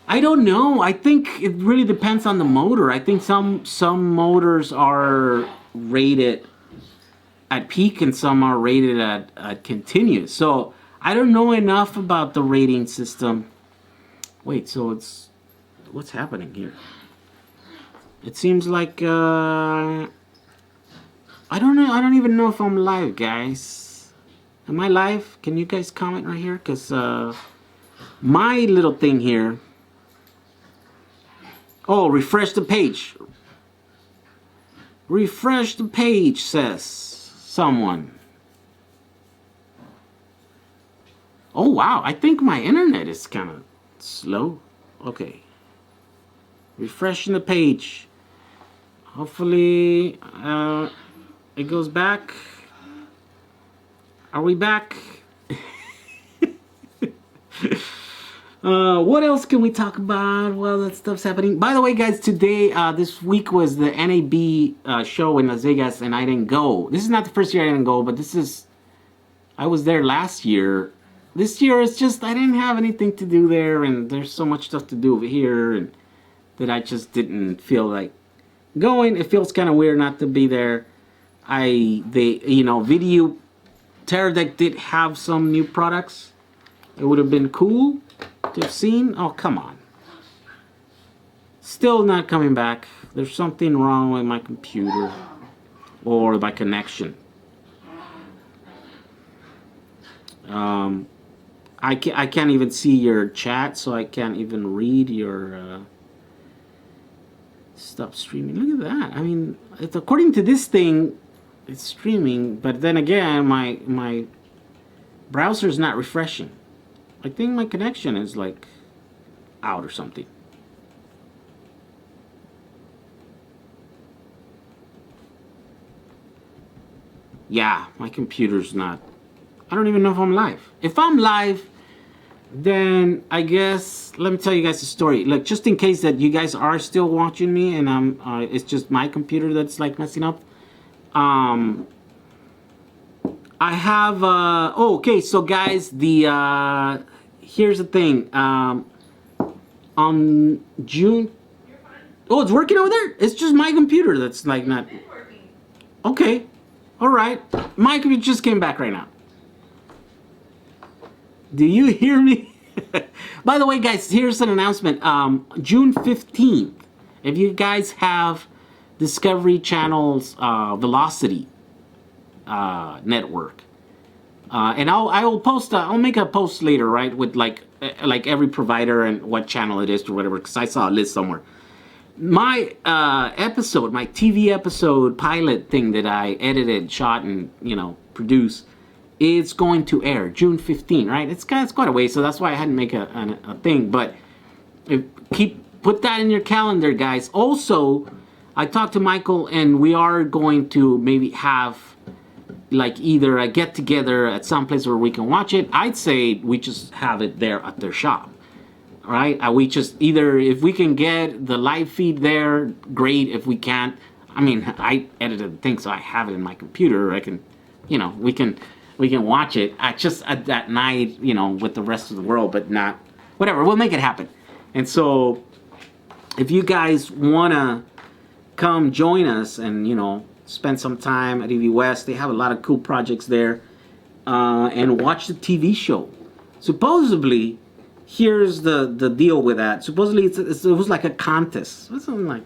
I don't know. I think it really depends on the motor. I think some motors are rated at peak and some are rated at continuous. So I don't know enough about the rating system. Wait, so it's what's happening here? It seems like I don't know. I don't even know if I'm live, guys. Am I live? Can you guys comment right here? Because my little thing here. Oh, refresh the page. Refresh the page, says someone. Oh, wow. I think my internet is kind of slow. Okay. Refreshing the page. Hopefully it goes back. Are we back? What else can we talk about? Well, that stuff's happening. By the way, guys, today, this week was the NAB show in Las Vegas, and I didn't go. This is not the first year I didn't go, but I was there last year. This year, it's just, I didn't have anything to do there, and there's so much stuff to do over here, and that I just didn't feel like going. It feels kind of weird not to be there. Video Teradek did have some new products. It would have been cool to have seen. Oh, come on. Still not coming back. There's something wrong with my computer or my connection. I can't even see your chat, so I can't even read your stop streaming. Look at that. I mean, according to this thing, it's streaming, but then again, my browser's not refreshing. I think my connection is like out or something. Yeah, my computer's not. I don't even know if I'm live. If I'm live, then I guess let me tell you guys a story. Look, just in case that you guys are still watching me and I'm it's just my computer that's like messing up. I have okay, so guys, the here's the thing. On June. Oh, it's working over there? It's just my computer that's like not. Okay. All right. My computer just came back right now. Do you hear me? By the way, guys, here's an announcement. June 15th, if you guys have Discovery Channel's Velocity network, and I'll post. I'll make a post later, right, with like every provider and what channel it is or whatever, because I saw a list somewhere. My episode, my TV episode pilot thing that I edited, shot, and produced, it's going to air June 15, right? It's quite a way, so that's why I hadn't make a thing. But put that in your calendar, guys. Also, I talked to Michael, and we are going to maybe have like either a get together at some place where we can watch it. I'd say we just have it there at their shop. All right, we just either if we can get the live feed there, great. If we can't, I mean, I edited the thing, so I have it in my computer. I can, we can watch it at that night, with the rest of the world, but not whatever. We'll make it happen. And so, if you guys wanna come join us and spend some time at EV West, they have a lot of cool projects there, and watch the TV show. Supposedly. Here's the deal with that. Supposedly it was like a contest. Something like,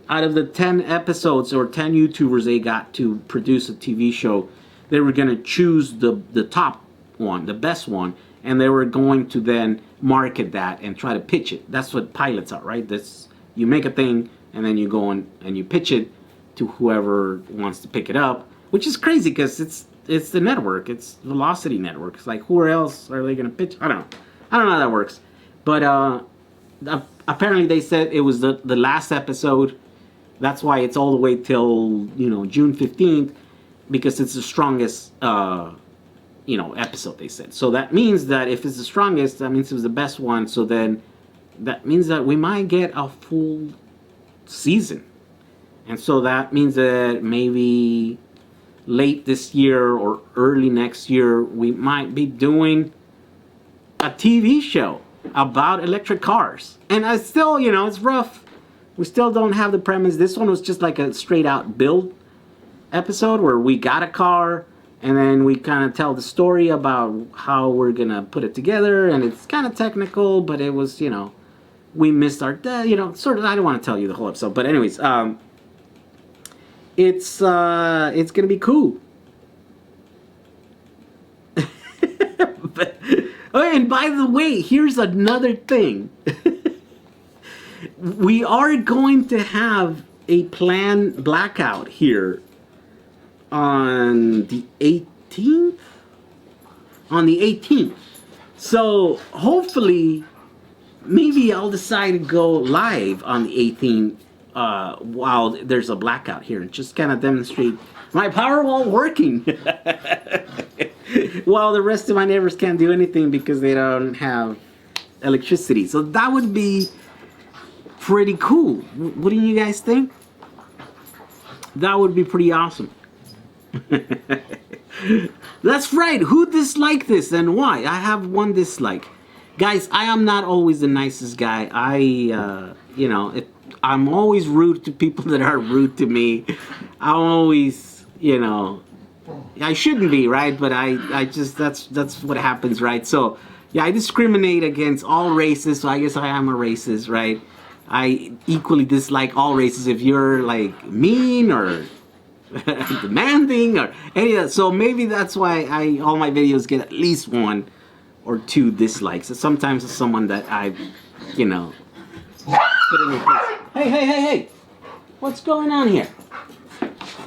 out of the 10 episodes or 10 YouTubers they got to produce a TV show, they were going to choose the top one, the best one, and they were going to then market that and try to pitch it. That's what pilots are, right? You make a thing and then you go and you pitch it to whoever wants to pick it up, which is crazy because it's the network. It's Velocity Network. It's like, who else are they going to pitch? I don't know how that works, but apparently they said it was the last episode. That's why it's all the way till June 15th, because it's the strongest episode, they said. So that means that if it's the strongest, that means it was the best one. So then that means that we might get a full season, and so that means that maybe late this year or early next year we might be doing a TV show about electric cars. And I still, it's rough. We still don't have the premise. This one was just like a straight out build episode where we got a car and then we kind of tell the story about how we're going to put it together. And it's kind of technical, but it was, we missed our, sort of, I don't want to tell you the whole episode. But anyways, it's going to be cool. Oh, and by the way, here's another thing. We are going to have a planned blackout here on the 18th. On the 18th. So hopefully, maybe I'll decide to go live on the 18th while there's a blackout here and just kind of demonstrate my power wall working. While the rest of my neighbors can't do anything because they don't have electricity. So that would be pretty cool. Wouldn't you guys think? That would be pretty awesome. That's right. Who disliked this and why? I have one dislike. Guys, I am not always the nicest guy. I'm always rude to people that are rude to me. I'm always, I shouldn't be, right? But I just, that's what happens, right? So, yeah, I discriminate against all races, so I guess I am a racist, right? I equally dislike all races if you're, like, mean or demanding or any of that. So maybe that's why all my videos get at least 1 or 2 dislikes. So sometimes it's someone that I, put in their place. Hey! What's going on here?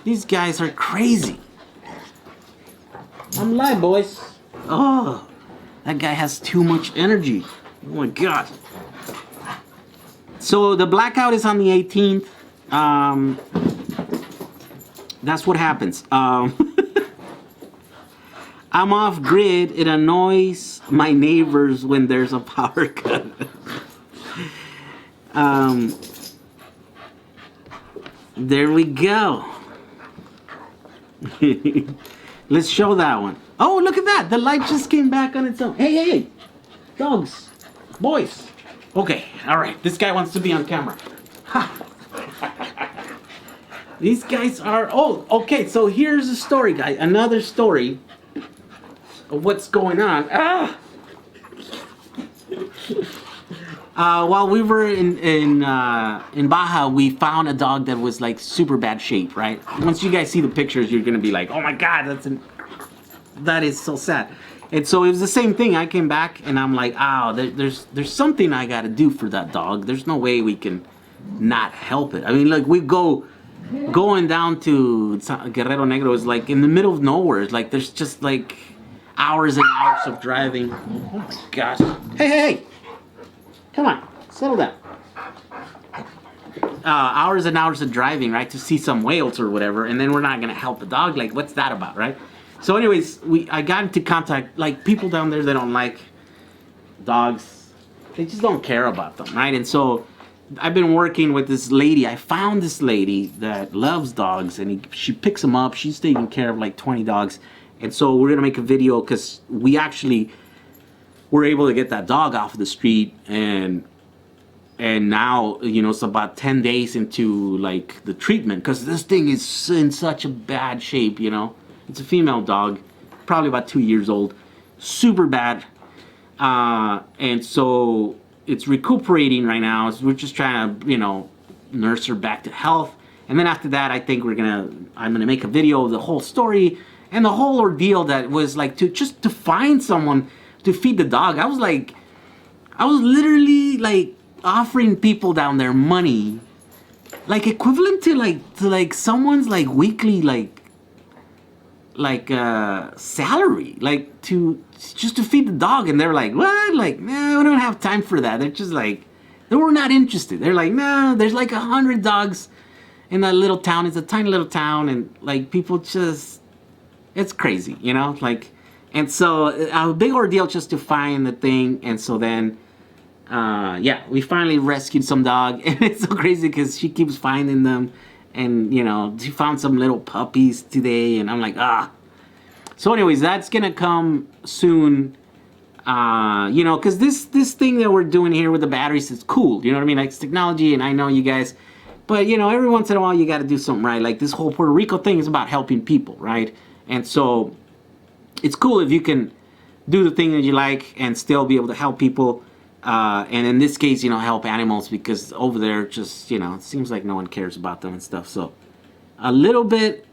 These guys are crazy. I'm live, boys. Oh, that guy has too much energy. Oh my god. So the blackout is on the 18th. That's what happens. I'm off grid. It annoys my neighbors when there's a power cut. There we go. Let's show that one. Oh, look at that. The light just came back on its own. Hey. Dogs. Boys. Okay, all right. This guy wants to be on camera. Ha. These guys are... Oh, okay. So here's a story, guys. Another story of what's going on. While we were in Baja, we found a dog that was like super bad shape, right? Once you guys see the pictures, you're gonna be like, oh my god, that is so sad. And so it was the same thing. I came back and I'm like, there's something I gotta do for that dog. There's no way we can not help it. I mean, like, we going down to Guerrero Negro is like in the middle of nowhere. It's like there's just like hours and hours of driving. Oh my gosh. Hey. Come on, settle down. Hours and hours of driving, right, to see some whales or whatever, and then we're not gonna help the dog. Like, what's that about, right? So anyways, I got into contact, like, people down there that don't like dogs. They just don't care about them, right? And so I've been working with this lady. I found this lady that loves dogs, and she picks them up. She's taking care of like 20 dogs. And so we're gonna make a video because we actually were able to get that dog off of the street, and now, it's about 10 days into like the treatment, because this thing is in such a bad shape. It's a female dog, probably about 2 years old, super bad, and so it's recuperating right now. So we're just trying to nurse her back to health, and then after that I think I'm gonna make a video of the whole story and the whole ordeal that was like to find someone to feed the dog. I was literally like offering people down there money, like equivalent to someone's like weekly salary, like just to feed the dog. And they're like, what? Like, no, we don't have time for that. They're just like, they were not interested. They're like, no, there's like 100 dogs in that little town. It's a tiny little town, and like people just, it's crazy, like. And so a big ordeal just to find the thing. And so then, we finally rescued some dog. And it's so crazy because she keeps finding them. And, she found some little puppies today. And I'm like, So anyways, that's going to come soon. Because this thing that we're doing here with the batteries is cool. You know what I mean? Like, it's technology, and I know you guys. But, every once in a while you got to do something right. Like, this whole Puerto Rico thing is about helping people, right? And so it's cool if you can do the thing that you like and still be able to help people. And in this case, help animals, because over there just, it seems like no one cares about them and stuff. So a little bit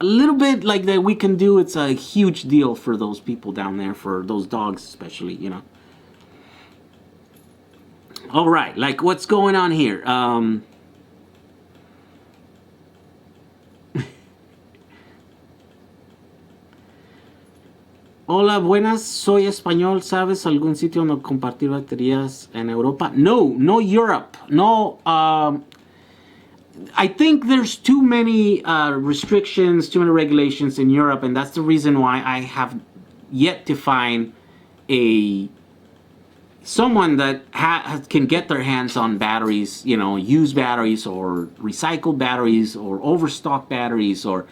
like that we can do. It's a huge deal for those people down there, for those dogs especially, All right, like, what's going on here? Hola, buenas, soy español. ¿Sabes algún sitio donde compartir baterías en Europa? No Europe. No, I think there's too many restrictions, too many regulations in Europe, and that's the reason why I have yet to find a someone that can get their hands on batteries, you know, used batteries or recycled batteries or overstock batteries or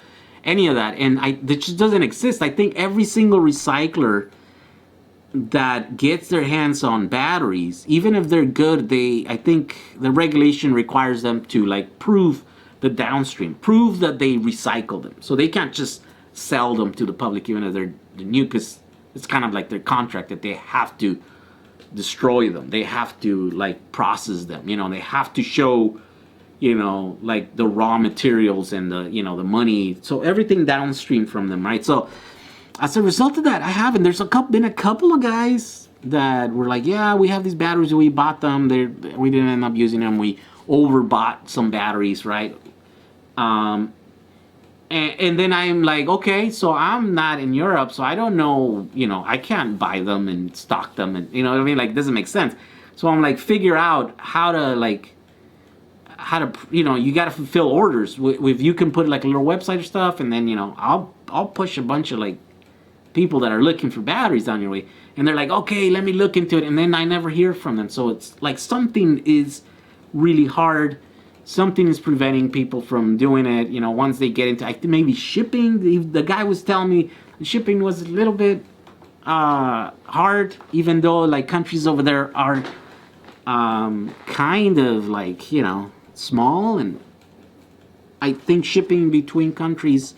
any of that, and that just doesn't exist. I think every single recycler that gets their hands on batteries, even if they're good, I think the regulation requires them to like prove the downstream, prove that they recycle them, so they can't just sell them to the public even if they're new, because it's kind of like their contract that they have to destroy them, they have to like process them, you know, they have to show, you know, like the raw materials and the, you know, the money, so everything downstream from them, right? So as a result of that, I haven't. There's been a couple of guys that were like, yeah, we have these batteries, we bought them, we didn't end up using them, we overbought some batteries, right? And then I'm like, okay, so I'm not in Europe, so I don't know, you know, I can't buy them and stock them, and you know what I mean, like, it doesn't make sense. So I'm like, figure out how to, you know, you got to fulfill orders. If you can put like a little website or stuff, and then, you know, I'll push a bunch of like people that are looking for batteries down your way, and they're like, okay, let me look into it, and then I never hear from them. So it's like something is really hard. Something is preventing people from doing it. You know, once they get into, I think maybe shipping. The guy was telling me the shipping was a little bit hard, even though like countries over there are kind of like, you know, small, and I think shipping between countries,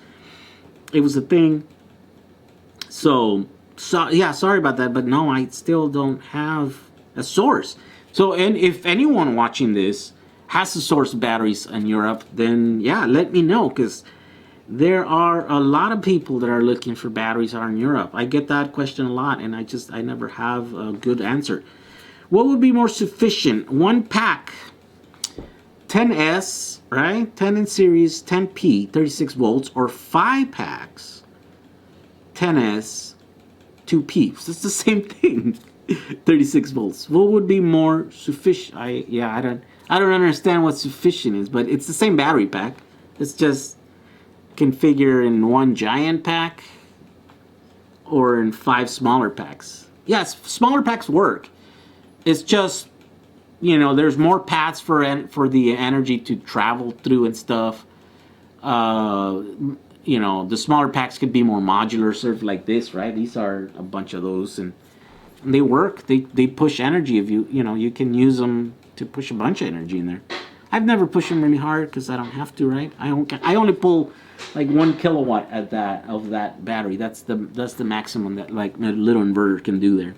it was a thing. So yeah, sorry about that, but no, I still don't have a source. So, and if anyone watching this has a source of batteries in Europe, then yeah, let me know, because there are a lot of people that are looking for batteries out in Europe. I get that question a lot, and I never have a good answer. What would be more sufficient? One pack, 10S, right? 10 in series, 10P, 36 volts, or 5 packs, 10S, 2P. So it's the same thing. 36 volts. What would be more sufficient? I don't understand what sufficient is, but it's the same battery pack. It's just configure in one giant pack or in 5 smaller packs. Yes, smaller packs work. It's just, you know, there's more paths for the energy to travel through and stuff. You know, the smaller packs could be more modular, sort of like this, right? These are a bunch of those, and they work. They push energy. If you know, you can use them to push a bunch of energy in there. I've never pushed them really hard because I don't have to, right? I only pull like 1 kilowatt of that battery. That's the maximum that like a little inverter can do there.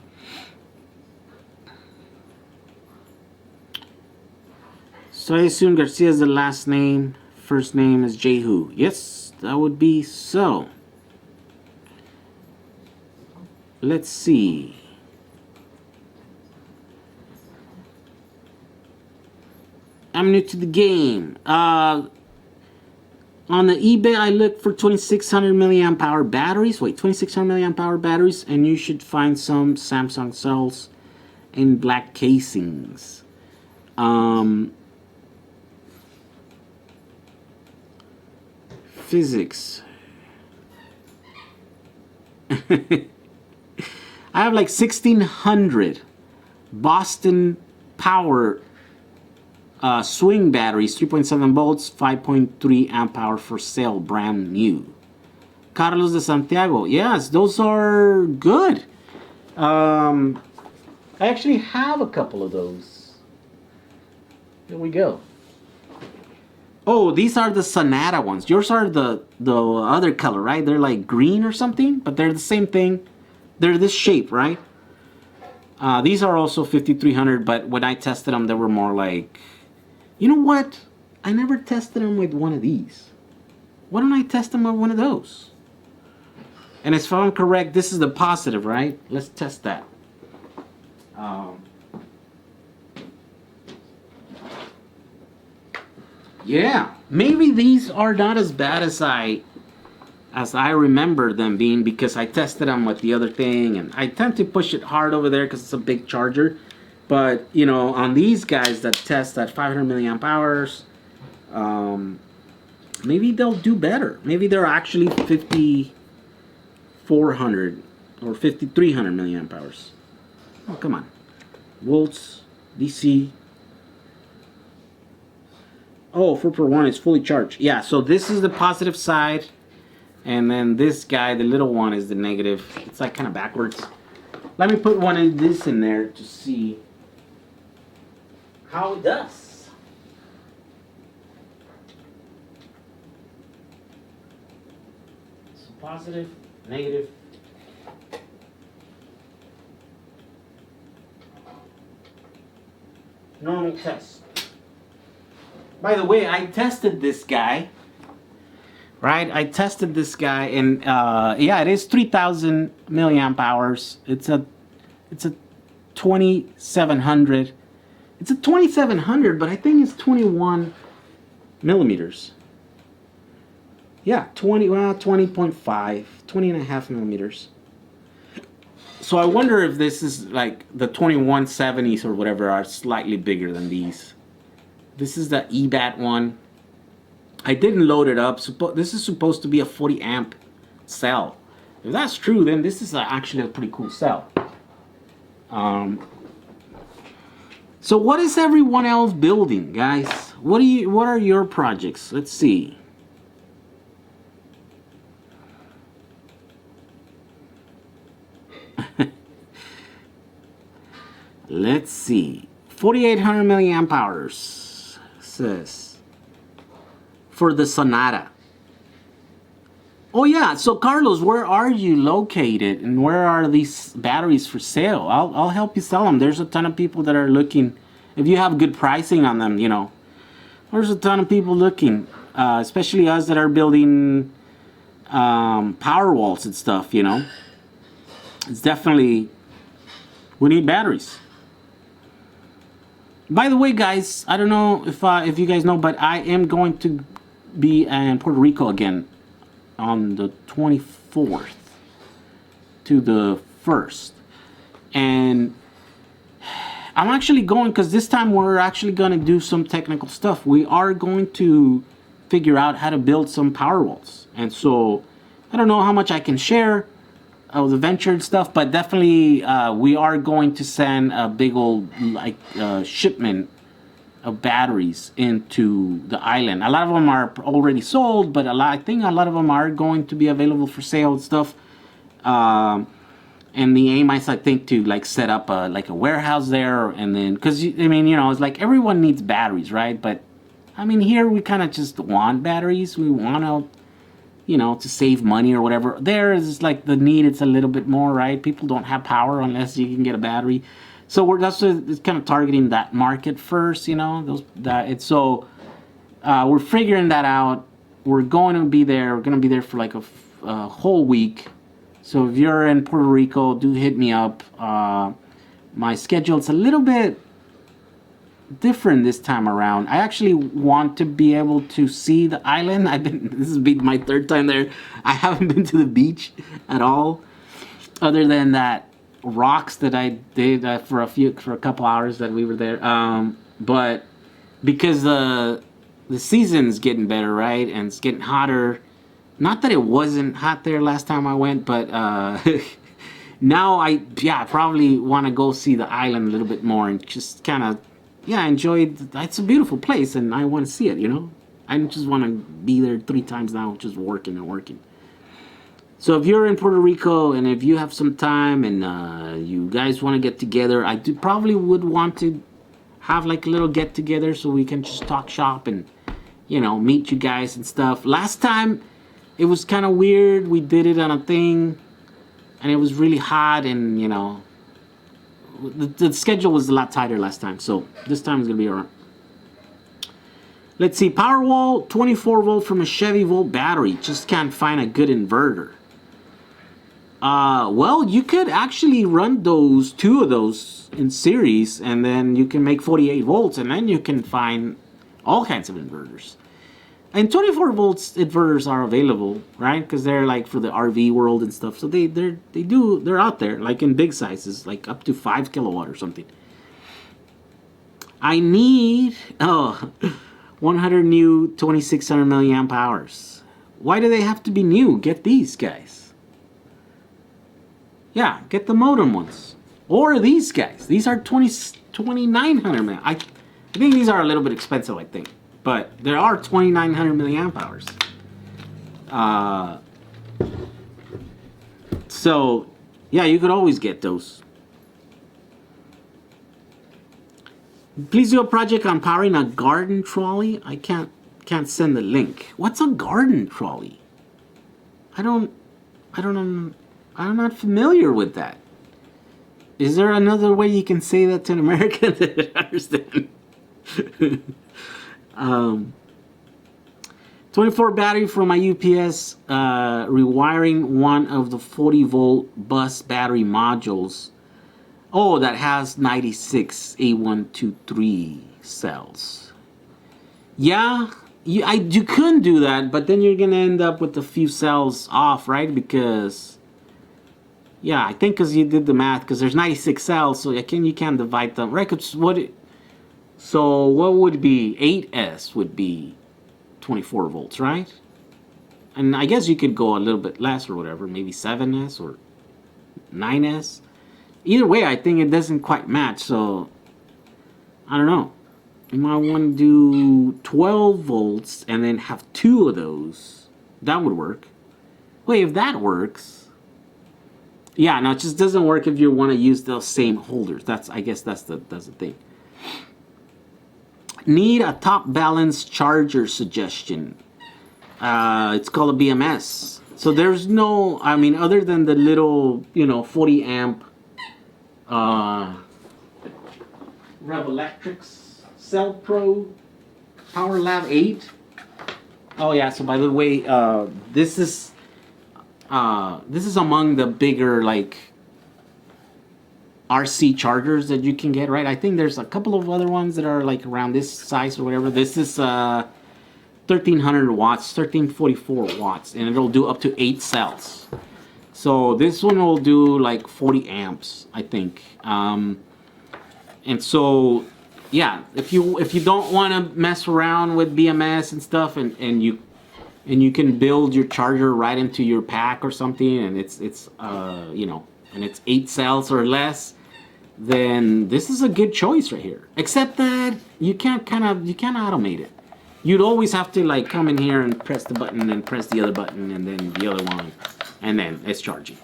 So I assume Garcia is the last name. First name is Jehu. Yes, that would be so. Let's see. I'm new to the game. On the eBay, I looked for 2600 milliamp hour batteries. Wait, 2600 milliamp hour batteries, and you should find some Samsung cells in black casings. Physics. I have like 1600 Boston Power swing batteries, 3.7 volts, 5.3 amp hour for sale, brand new. Carlos de Santiago. Yes, those are good. I actually have a couple of those. Here we go. Oh, these are the Sonata ones. Yours are the other color, right? They're like green or something, but they're the same thing. They're this shape, right? These are also 5300, but when I tested them, they were more like... You know what? I never tested them with one of these. Why don't I test them with one of those? And if I'm correct, this is the positive, right? Let's test that. Yeah, maybe these are not as bad as I remember them being, because I tested them with the other thing, and I tend to push it hard over there because it's a big charger. But, you know, on these guys that test at 500 milliamp hours, maybe they'll do better. Maybe they're actually 5400 or 5300 milliamp hours. Oh, come on. volts DC. Oh, 4 per 1 is fully charged. Yeah, so this is the positive side, and then this guy, the little one, is the negative. It's like kind of backwards. Let me put one in this in there to see how it does. So positive, negative. Normal test. By the way, I tested this guy. Right, I tested this guy, and yeah, it is 3,000 milliamp hours. It's a 2700. It's a 2700, but I think it's 21 millimeters. Yeah, 20.5, 20 and a half millimeters. So I wonder if this is like the 2170s or whatever are slightly bigger than these. This is the EBAT one. I didn't load it up. This is supposed to be a 40 amp cell. If that's true, then this is actually a pretty cool cell. So what is everyone else building, guys? What are your projects? Let's see. Let's see. 4,800 milliamp hours says for the Sonata. Oh yeah, so Carlos, where are you located and where are these batteries for sale? I'll help you sell them. There's a ton of people that are looking. If you have good pricing on them, you know, there's a ton of people looking, especially us that are building power walls and stuff, you know. It's definitely, we need batteries. By the way, guys, I don't know if you guys know, but I am going to be in Puerto Rico again on the 24th to the 1st, and I'm actually going because this time we're actually going to do some technical stuff. We are going to figure out how to build some power walls, and so I don't know how much I can share of the venture and stuff, but definitely we are going to send a big old shipment of batteries into the island. A lot of them are already sold, but I think a lot of them are going to be available for sale and stuff. And the aim is, I think, to like set up a warehouse there, and then because I mean, you know, it's like everyone needs batteries, right? But I mean, here we kind of just want batteries. We want to, you know, to save money or whatever. There is like the need, it's a little bit more, right? People don't have power unless you can get a battery. So we're just kind of targeting that market first, you know. We're figuring that out. We're going to be there. We're going to be there for like a whole week. So if you're in Puerto Rico, do hit me up. My schedule's a little bit different this time around. I actually want to be able to see the island. This has been my 3rd time there. I haven't been to the beach at all, other than that rocks that I did for a couple hours that we were there. But because the season's getting better, right, and it's getting hotter. Not that it wasn't hot there last time I went, but now I probably want to go see the island a little bit more and just kind of enjoy it. It's a beautiful place and I want to see it, you know. I just want to be there 3 times now, just working and working. So if you're in Puerto Rico and if you have some time and you guys want to get together, I probably would want to have like a little get together so we can just talk shop and, you know, meet you guys and stuff. Last time it was kind of weird. We did it on a thing and it was really hot, and, you know, the schedule was a lot tighter last time, so this time is gonna be alright. Let's see, Powerwall, 24 volt from a Chevy Volt battery. Just can't find a good inverter. Well, you could actually run 2 of those in series, and then you can make 48 volts, and then you can find all kinds of inverters. And 24 volts inverters are available, right? Because they're like for the RV world and stuff. So they're out there, like in big sizes, like up to 5 kilowatt or something. I need 100 new 2600 milliamp hours. Why do they have to be new? Get these guys. Yeah, get the modem ones. Or these guys. These are 2900 man. I think these are a little bit expensive, I think. But there are 2900 milliamp hours. So, yeah, you could always get those. Please do a project on powering a garden trolley. I can't send the link. What's a garden trolley? I'm not familiar with that. Is there another way you can say that to an American that I understand? 24 battery from my UPS, rewiring one of the 40 volt bus battery modules. Oh, that has 96 A123 cells. Yeah, you couldn't do that, but then you're gonna end up with a few cells off, right? Because, yeah, I think because you did the math, because there's 96 cells, so you can't divide them, right? So what would be 8S would be 24 volts, right? And I guess you could go a little bit less or whatever, maybe 7S or 9S. Either way, I think it doesn't quite match, so I don't know. You might want to do 12 volts and then have 2 of those. That would work. Wait, if that works... Yeah, no, it just doesn't work if you want to use those same holders. I guess that's the thing. Need a top balance charger suggestion. It's called a BMS. So there's no, I mean, other than the little, 40 amp Rev Electrics Cell Pro Power Lab 8. Oh yeah, so by the way, this is among the bigger like RC chargers that you can get, right? I think there's a couple of other ones that are like around this size or whatever. This is 1300 watts, 1344 watts, and it'll do up to 8 cells. So this one will do like 40 amps, I think. And so, yeah, if you don't want to mess around with BMS and stuff, and you can build your charger right into your pack or something, and it's and it's 8 cells or less, then this is a good choice right here. Except that you can't automate it. You'd always have to like come in here and press the button and press the other button and then the other one, and then it's charging.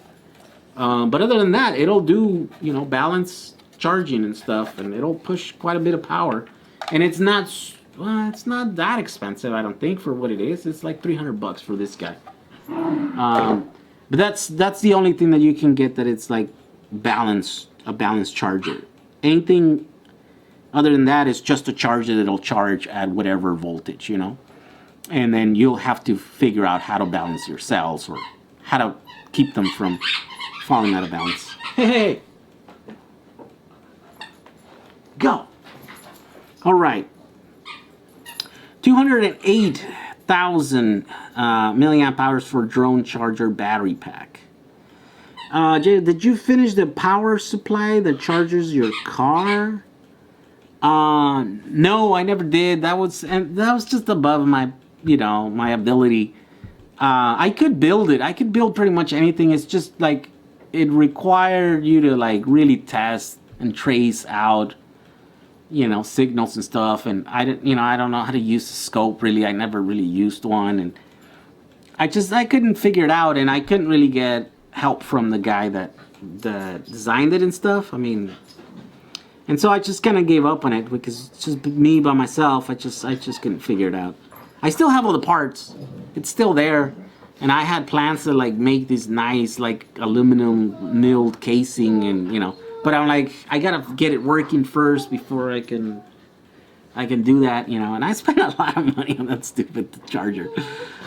But other than that, it'll do balance charging and stuff, and it'll push quite a bit of power. And it's not that expensive, I don't think, for what it is. It's like $300 for this guy. But that's the only thing that you can get that it's like a balanced charger. Anything other than that is just a charger that'll charge at whatever voltage, and then you'll have to figure out how to balance your cells or how to keep them from falling out of balance. Hey! Go! All right. 208,000 milliamp hours for drone charger battery pack. Jay, did you finish the power supply that charges your car? No, I never did. That was just above my, my ability. I could build it. I could build pretty much anything. It's just like it required you to like really test and trace out, signals and stuff. And I don't know how to use the scope really. I never really used one, and I couldn't figure it out, and I couldn't really get help from the guy that designed it and stuff. I mean, and so I just kind of gave up on it because it's just me by myself. I just couldn't figure it out. I still have all the parts. It's still there, and I had plans to like make this nice like aluminum milled casing, and but I'm like, I gotta get it working first before I can do that, and I spent a lot of money on that stupid charger.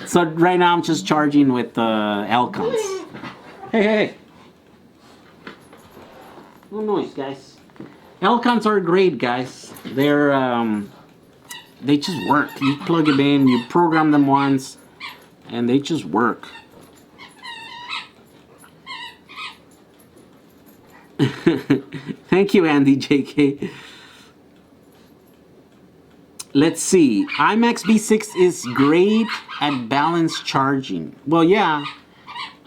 So right now I'm just charging with L-cons. Hey. No noise, guys. L-cons are great, guys. They just work. You plug them in, you program them once, and they just work. Thank you, Andy JK. Let's see. IMAX B6 is great at balance charging. Well, yeah.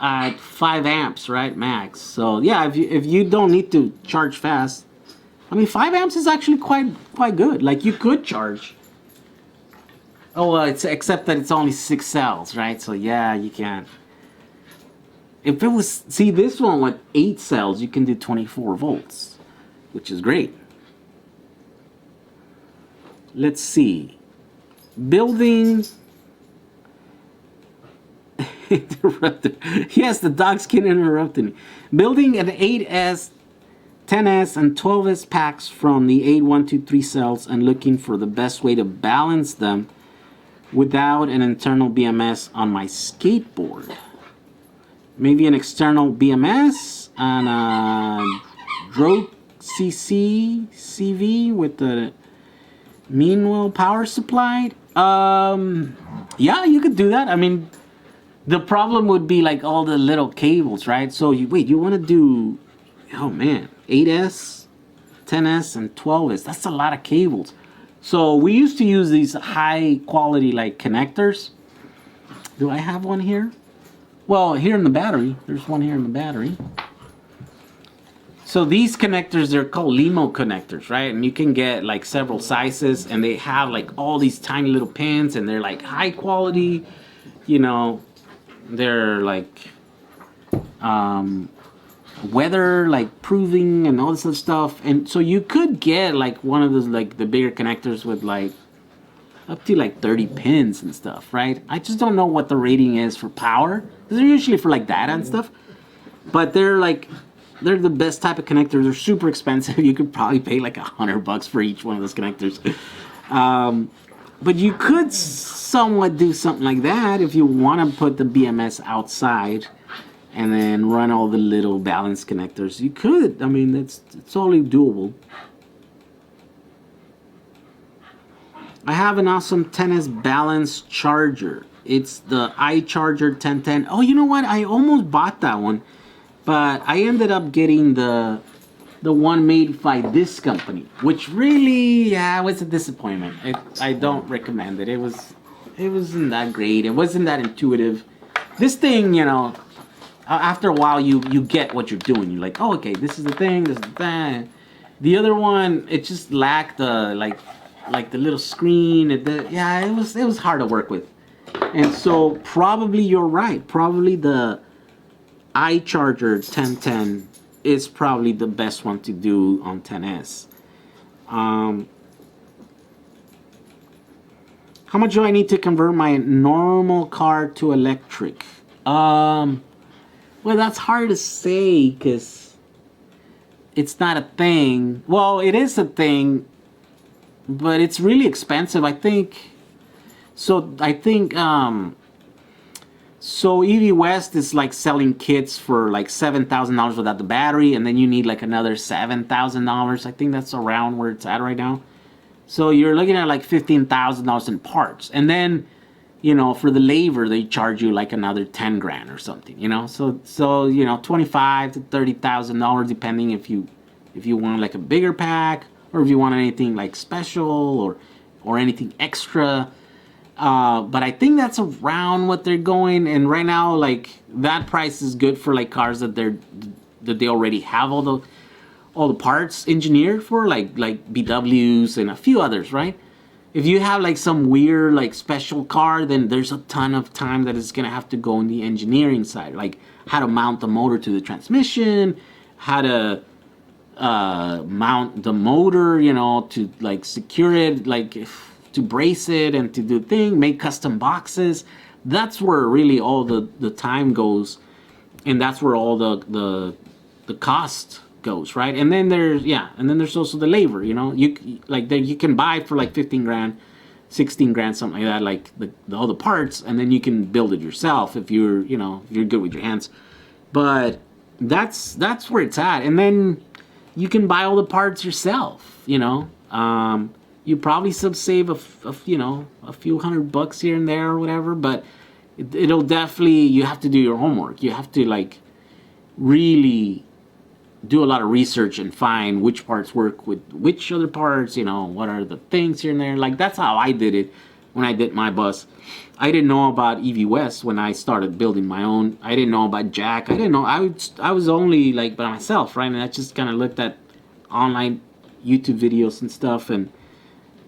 at 5 amps, right, max. So yeah, if you don't need to charge fast, I mean 5 amps is actually quite good. Like you could charge. Oh well, it's except that it's only 6 cells, right? So yeah, you can't. If it was, see this one with 8 cells, you can do 24 volts, which is great. Let's see. Building. Interrupted. Yes, the dog skin interrupted me. Building an 8S, 10S, and 12S packs from the 8, 1, 2, 3 cells and looking for the best way to balance them without an internal BMS on my skateboard. Maybe an external BMS and a Drogue CV with the Meanwhile power supplied. Yeah, you could do that. I mean, the problem would be like all the little cables, right? So you want to do, oh man, 8S, 10S, and 12S. That's a lot of cables. So we used to use these high quality like connectors. Do I have one here? Well, here in the battery. There's one here in the battery. So these connectors, they're called limo connectors, right? And you can get like several sizes, and they have like all these tiny little pins, and they're like high quality, you know. They're like weather like proving and all this other stuff. And so you could get like one of those like the bigger connectors with like up to like 30 pins and stuff, right? I just don't know what the rating is for power. They're usually for like data and stuff, but they're the best type of connectors. They're super expensive. You could probably pay like $100 for each one of those connectors. But you could somewhat do something like that if you want to put the BMS outside and then run all the little balance connectors. You could. I mean, it's totally doable. I have an awesome 10S balance charger. It's the iCharger 1010. Oh, you know what? I almost bought that one, but I ended up getting the one made by this company, which really, yeah, was a disappointment. I don't recommend it. It wasn't that great. It wasn't that intuitive. This thing, you know, after a while, you get what you're doing. You're like, oh, okay, this is the thing, this is the thing. The other one, it just lacked the like the little screen. It was hard to work with. And so probably you're right. Probably the iCharger 1010 is probably the best one to do on 10S. How much do I need to convert my normal car to electric? Well, that's hard to say because it's not a thing. Well, it is a thing, but it's really expensive, I think. So so EV West is like selling kits for like $7,000 without the battery, and then you need like another $7,000. I think that's around where it's at right now. So you're looking at like $15,000 in parts, and then, you know, for the labor they charge you like another 10 grand or something. You know, so you know, $25,000 to $30,000 depending if you want like a bigger pack or if you want anything like special or anything extra. But I think that's around what they're going, and right now, like, that price is good for like cars that they already have all the parts engineered for, like BWs and a few others, right? If you have like some weird like special car, then there's a ton of time that is gonna have to go in the engineering side, like how to mount the motor to the transmission, how to mount the motor, you know, to like secure it, like to brace it and to do thing, make custom boxes. That's where really all the time goes, and that's where all the cost goes, right? And then there's also the labor, you know. You can buy for like 15 grand, 16 grand, something like that, like all the parts, and then you can build it yourself if you're good with your hands. But that's where it's at, and then you can buy all the parts yourself, you know. You probably save a few $100 here and there or whatever, but it'll definitely, you have to do your homework. You have to like really do a lot of research and find which parts work with which other parts, you know, what are the things here and there. Like, that's how I did it. when I did my bus. I didn't know about EV West when I started building my own. I didn't know about Jack. I didn't know. I was only like by myself, right? And I just kind of looked at online YouTube videos and stuff, and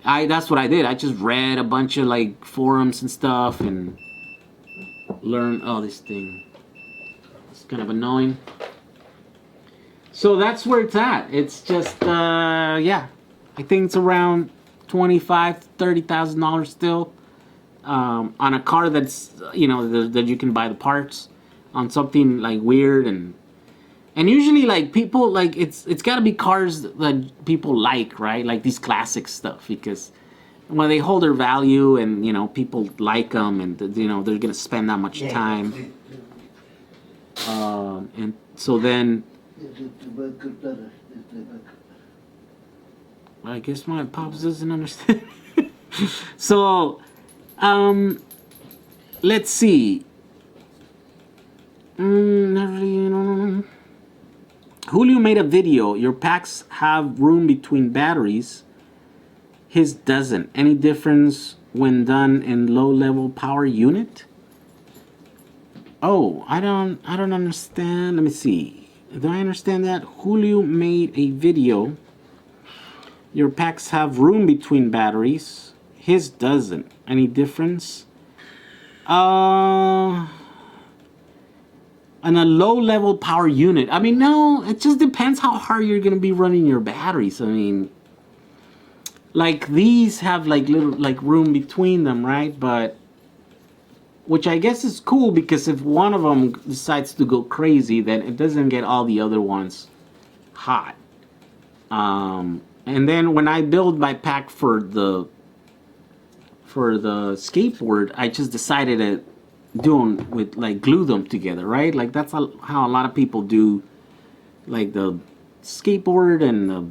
that's what I did. I just read a bunch of like forums and stuff and learned. Oh, this thing. It's kind of annoying. So that's where it's at. It's just yeah. I think it's around $25,000 to $30,000 still. On a car that's, you know, that you can buy the parts on something like weird, and usually like people like it's got to be cars that people like, right? Like these classic stuff, because when they hold their value and, you know, people like them, and you know they're gonna spend that much time, and so then I guess my pops doesn't understand. So let's see. Julio made a video. Your packs have room between batteries. His doesn't. Any difference when done in low level power unit? Oh, I don't understand. Let me see. Do I understand that? Julio made a video. Your packs have room between batteries. His doesn't. Any difference? On a low-level power unit. I mean, no, it just depends how hard you're going to be running your batteries. I mean, like these have like little like room between them, right? But which I guess is cool, because if one of them decides to go crazy, then it doesn't get all the other ones hot. And then when I build my pack for the skateboard, I just decided to do them with like glue them together, right? Like that's how a lot of people do like the skateboard and the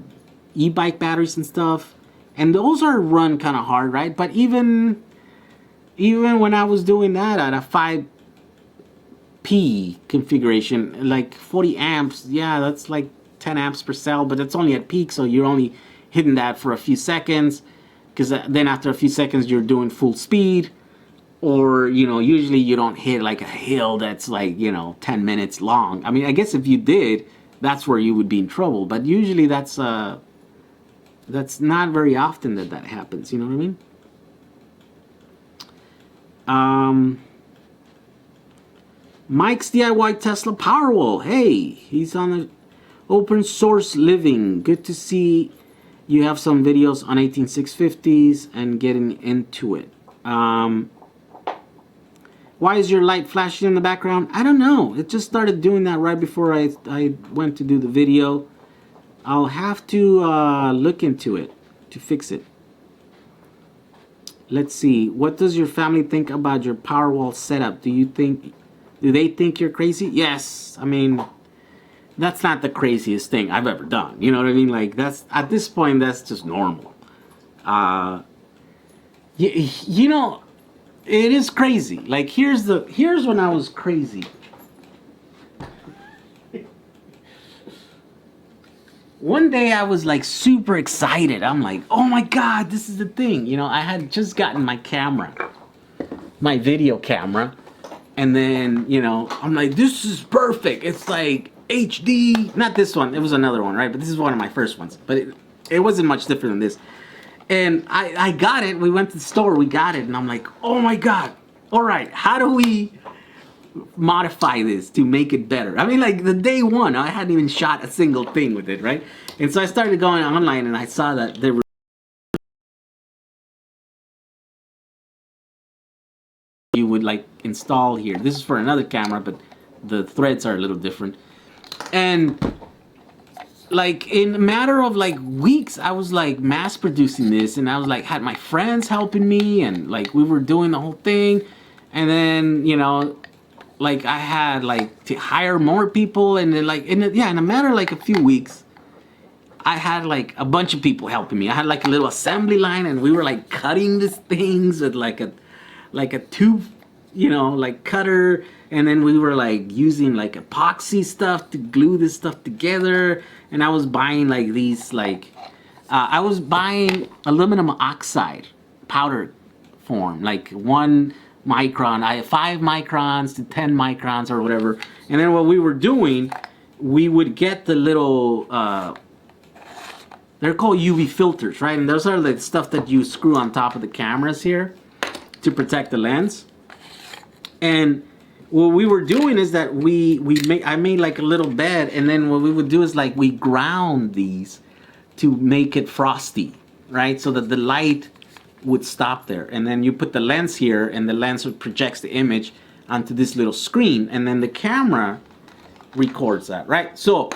e-bike batteries and stuff, and those are run kind of hard, right? But even when I was doing that at a 5P configuration, like 40 amps, yeah, that's like 10 amps per cell, but it's only at peak, so you're only hitting that for a few seconds, because then after a few seconds you're doing full speed. Or, you know, usually you don't hit like a hill that's like, you know, 10 minutes long. I mean, I guess if you did, that's where you would be in trouble. But usually that's not very often that happens. You know what I mean? Mike's DIY Tesla Powerwall. Hey, he's on the open source living. Good to see you have some videos on 18650s and getting into it. Why is your light flashing in the background? I don't know. It just started doing that right before I went to do the video. I'll have to look into it to fix it. Let's see. What does your family think about your Powerwall setup? Do they think you're crazy? Yes. I mean, that's not the craziest thing I've ever done. You know what I mean? Like that's at this point that's just normal. You know, it is crazy. Like here's when I was crazy. One day I was like super excited. I'm like, oh my God, this is the thing. You know, I had just gotten my camera, my video camera. And then, you know, I'm like, this is perfect. It's like HD. Not this one. It was another one, right? But this is one of my first ones. But it wasn't much different than this. And I got it. We went to the store. We got it. And I'm like, oh my God. All right. How do we modify this to make it better? I mean, like the day one, I hadn't even shot a single thing with it, right? And so I started going online and I saw that there were you would like install here. This is for another camera, but the threads are a little different. And like in a matter of like weeks, I was like mass producing this, and I was like had my friends helping me, and like we were doing the whole thing. And then, you know, like I had like to hire more people, and then like in a matter of like a few weeks, I had like a bunch of people helping me. I had like a little assembly line, and we were like cutting these things with like a tube, you know, like cutter. And then we were like using like epoxy stuff to glue this stuff together. And I was buying like these like I was buying aluminum oxide powder form, like 1 micron, 5 microns to 10 microns or whatever. And then what we were doing, we would get the little, they're called UV filters, right? And those are the stuff that you screw on top of the cameras here to protect the lens. And what we were doing is that I made like a little bed, and then what we would do is like we ground these to make it frosty, right? So that the light would stop there. And then you put the lens here, and the lens projects the image onto this little screen, and then the camera records that, right? So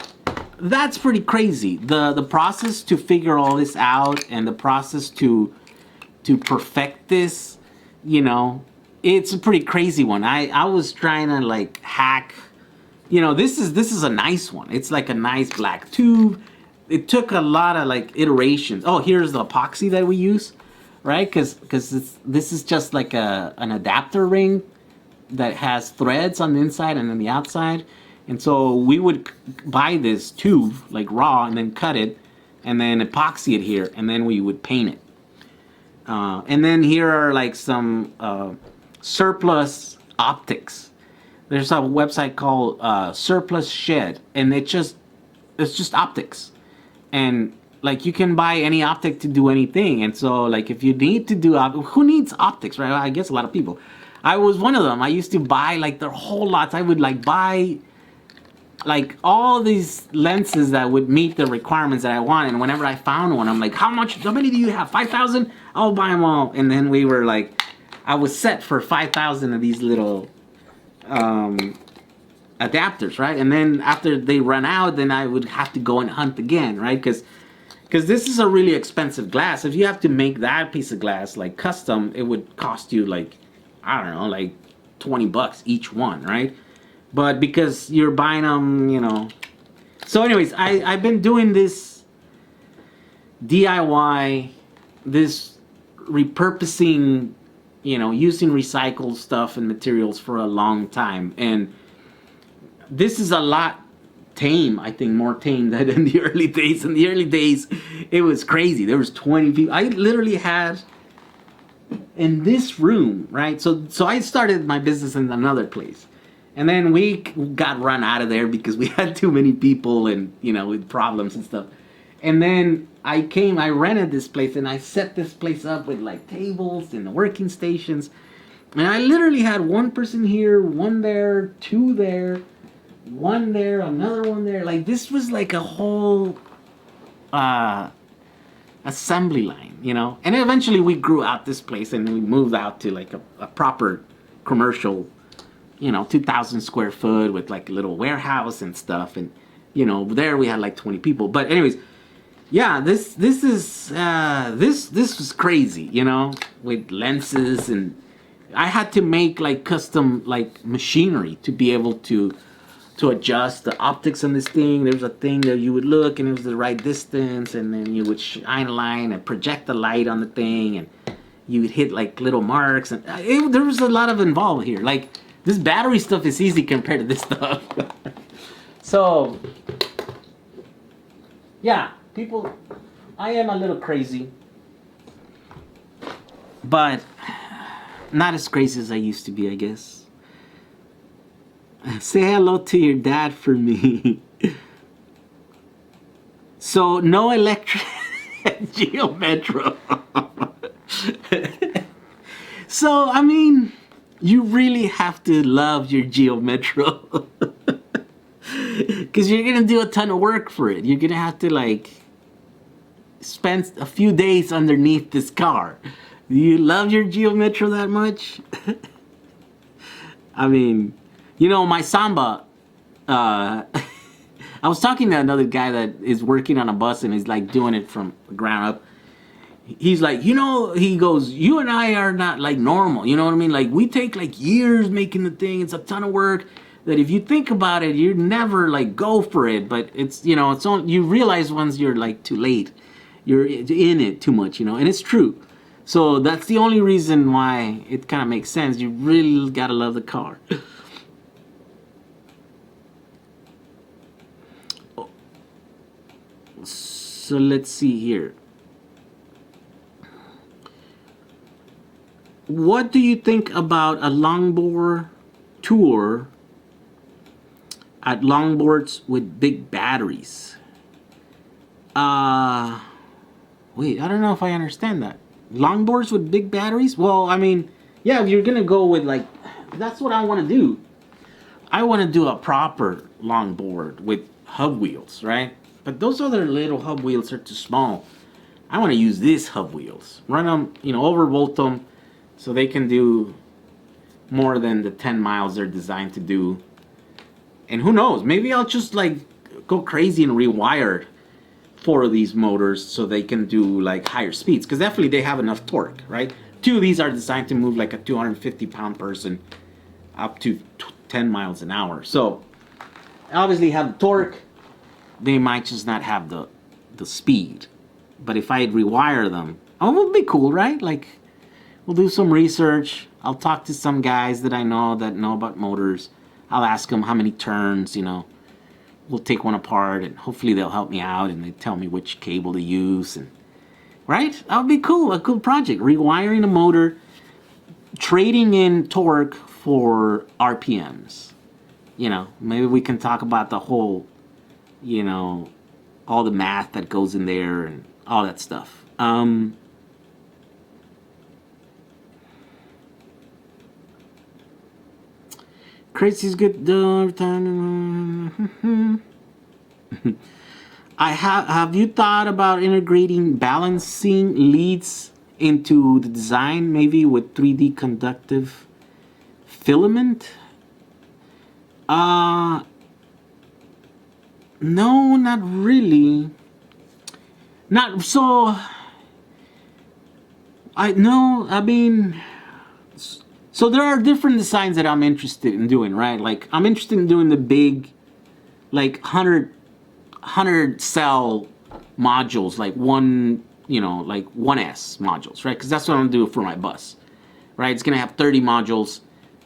that's pretty crazy. The process to figure all this out, and the process to perfect this, you know, it's a pretty crazy one. I was trying to like hack, you know, this is a nice one. It's like a nice black tube. It took a lot of like iterations. Oh, here's the epoxy that we use, right? Because this is just like an adapter ring that has threads on the inside and on the outside. And so we would buy this tube like raw and then cut it and then epoxy it here, and then we would paint it. And then here are like some surplus optics. There's a website called Surplus Shed, and it's just optics. And like you can buy any optic to do anything. And so like if you need to do who needs optics, right? I guess a lot of people. I was one of them. I used to buy like their whole lots. I would like buy like all these lenses that would meet the requirements that I want. And whenever I found one, I'm like, how many do you have? 5,000? I'll buy them all. And then we were like, I was set for 5,000 of these little adapters, right? And then after they run out, then I would have to go and hunt again, right? Because this is a really expensive glass. If you have to make that piece of glass like custom, it would cost you like, I don't know, like $20 each one, right? But because you're buying them, you know. So anyways, I've been doing this DIY, this repurposing, you know, using recycled stuff and materials for a long time. And this is a lot tame, I think, more tame than in the early days. In the early days, it was crazy. There was 20 people. I literally had in this room, right? So I started my business in another place. And then we got run out of there because we had too many people and, you know, with problems and stuff. And then I rented this place, and I set this place up with like tables and working stations. And I literally had one person here, one there, two there, one there, another one there. Like this was like a whole assembly line, you know. And eventually we grew out this place, and we moved out to like a proper commercial, you know, 2,000 square foot with like a little warehouse and stuff. And, you know, there we had like 20 people. But anyways, yeah, this was crazy, you know, with lenses. And I had to make like custom like machinery to be able to adjust the optics on this thing. There was a thing that you would look, and it was the right distance, and then you would shine a line and project the light on the thing, and you would hit like little marks. And there was a lot of involved here. Like, this battery stuff is easy compared to this stuff. So, yeah, people, I am a little crazy, but not as crazy as I used to be, I guess. Say hello to your dad for me. So, no electric Geo Metro. So, I mean, you really have to love your Geo Metro. Because you're going to do a ton of work for it. You're going to have to, like, spend a few days underneath this car. Do you love your Geo Metro that much? I mean, you know, my Samba, I was talking to another guy that is working on a bus and is, like, doing it from the ground up. He's like, you know, he goes, you and I are not like normal, you know what I mean? Like, we take like years making the thing. It's a ton of work that if you think about it, you never like go for it. But it's, you know, it's only, you realize once you're like too late, you're in it too much, you know, and it's true. So that's the only reason why it kind of makes sense. You really gotta love the car. So let's see here. what do you think about a longboard tour at longboards with big batteries? Wait, I don't know if I understand that. Longboards with big batteries? Well, I mean, yeah, if you're gonna go with like, that's what I want to do. I want to do a proper longboard with hub wheels, right? But those other little hub wheels are too small. I want to use these hub wheels. Run them, overvolt them so they can do more than the 10 miles they're designed to do. And who knows, maybe I'll just like go crazy and rewire 4 of these motors so they can do like higher speeds, because definitely they have enough torque, right? 2 of these are designed to move like a 250-pound person up to 10 miles an hour. So obviously have the torque, they might just not have the speed. But if I rewire them, it would be cool, right? Like, we'll do some research. I'll talk to some guys that I know that know about motors. I'll ask them how many turns, We'll take one apart, and hopefully they'll help me out, and they tell me which cable to use, and right? That would be cool, a cool project. Rewiring a motor, trading in torque for RPMs. Maybe we can talk about the whole, all the math that goes in there and all that stuff. Crazy's good every time. Have you thought about integrating balancing leads into the design, maybe with 3D conductive filament? No, not really. Not so. So there are different designs that I'm interested in doing, right? Like, I'm interested in doing the big, like 100 cell modules, like like 1S modules, right? Because that's what I'm gonna do for my bus, right? It's gonna have 30 modules.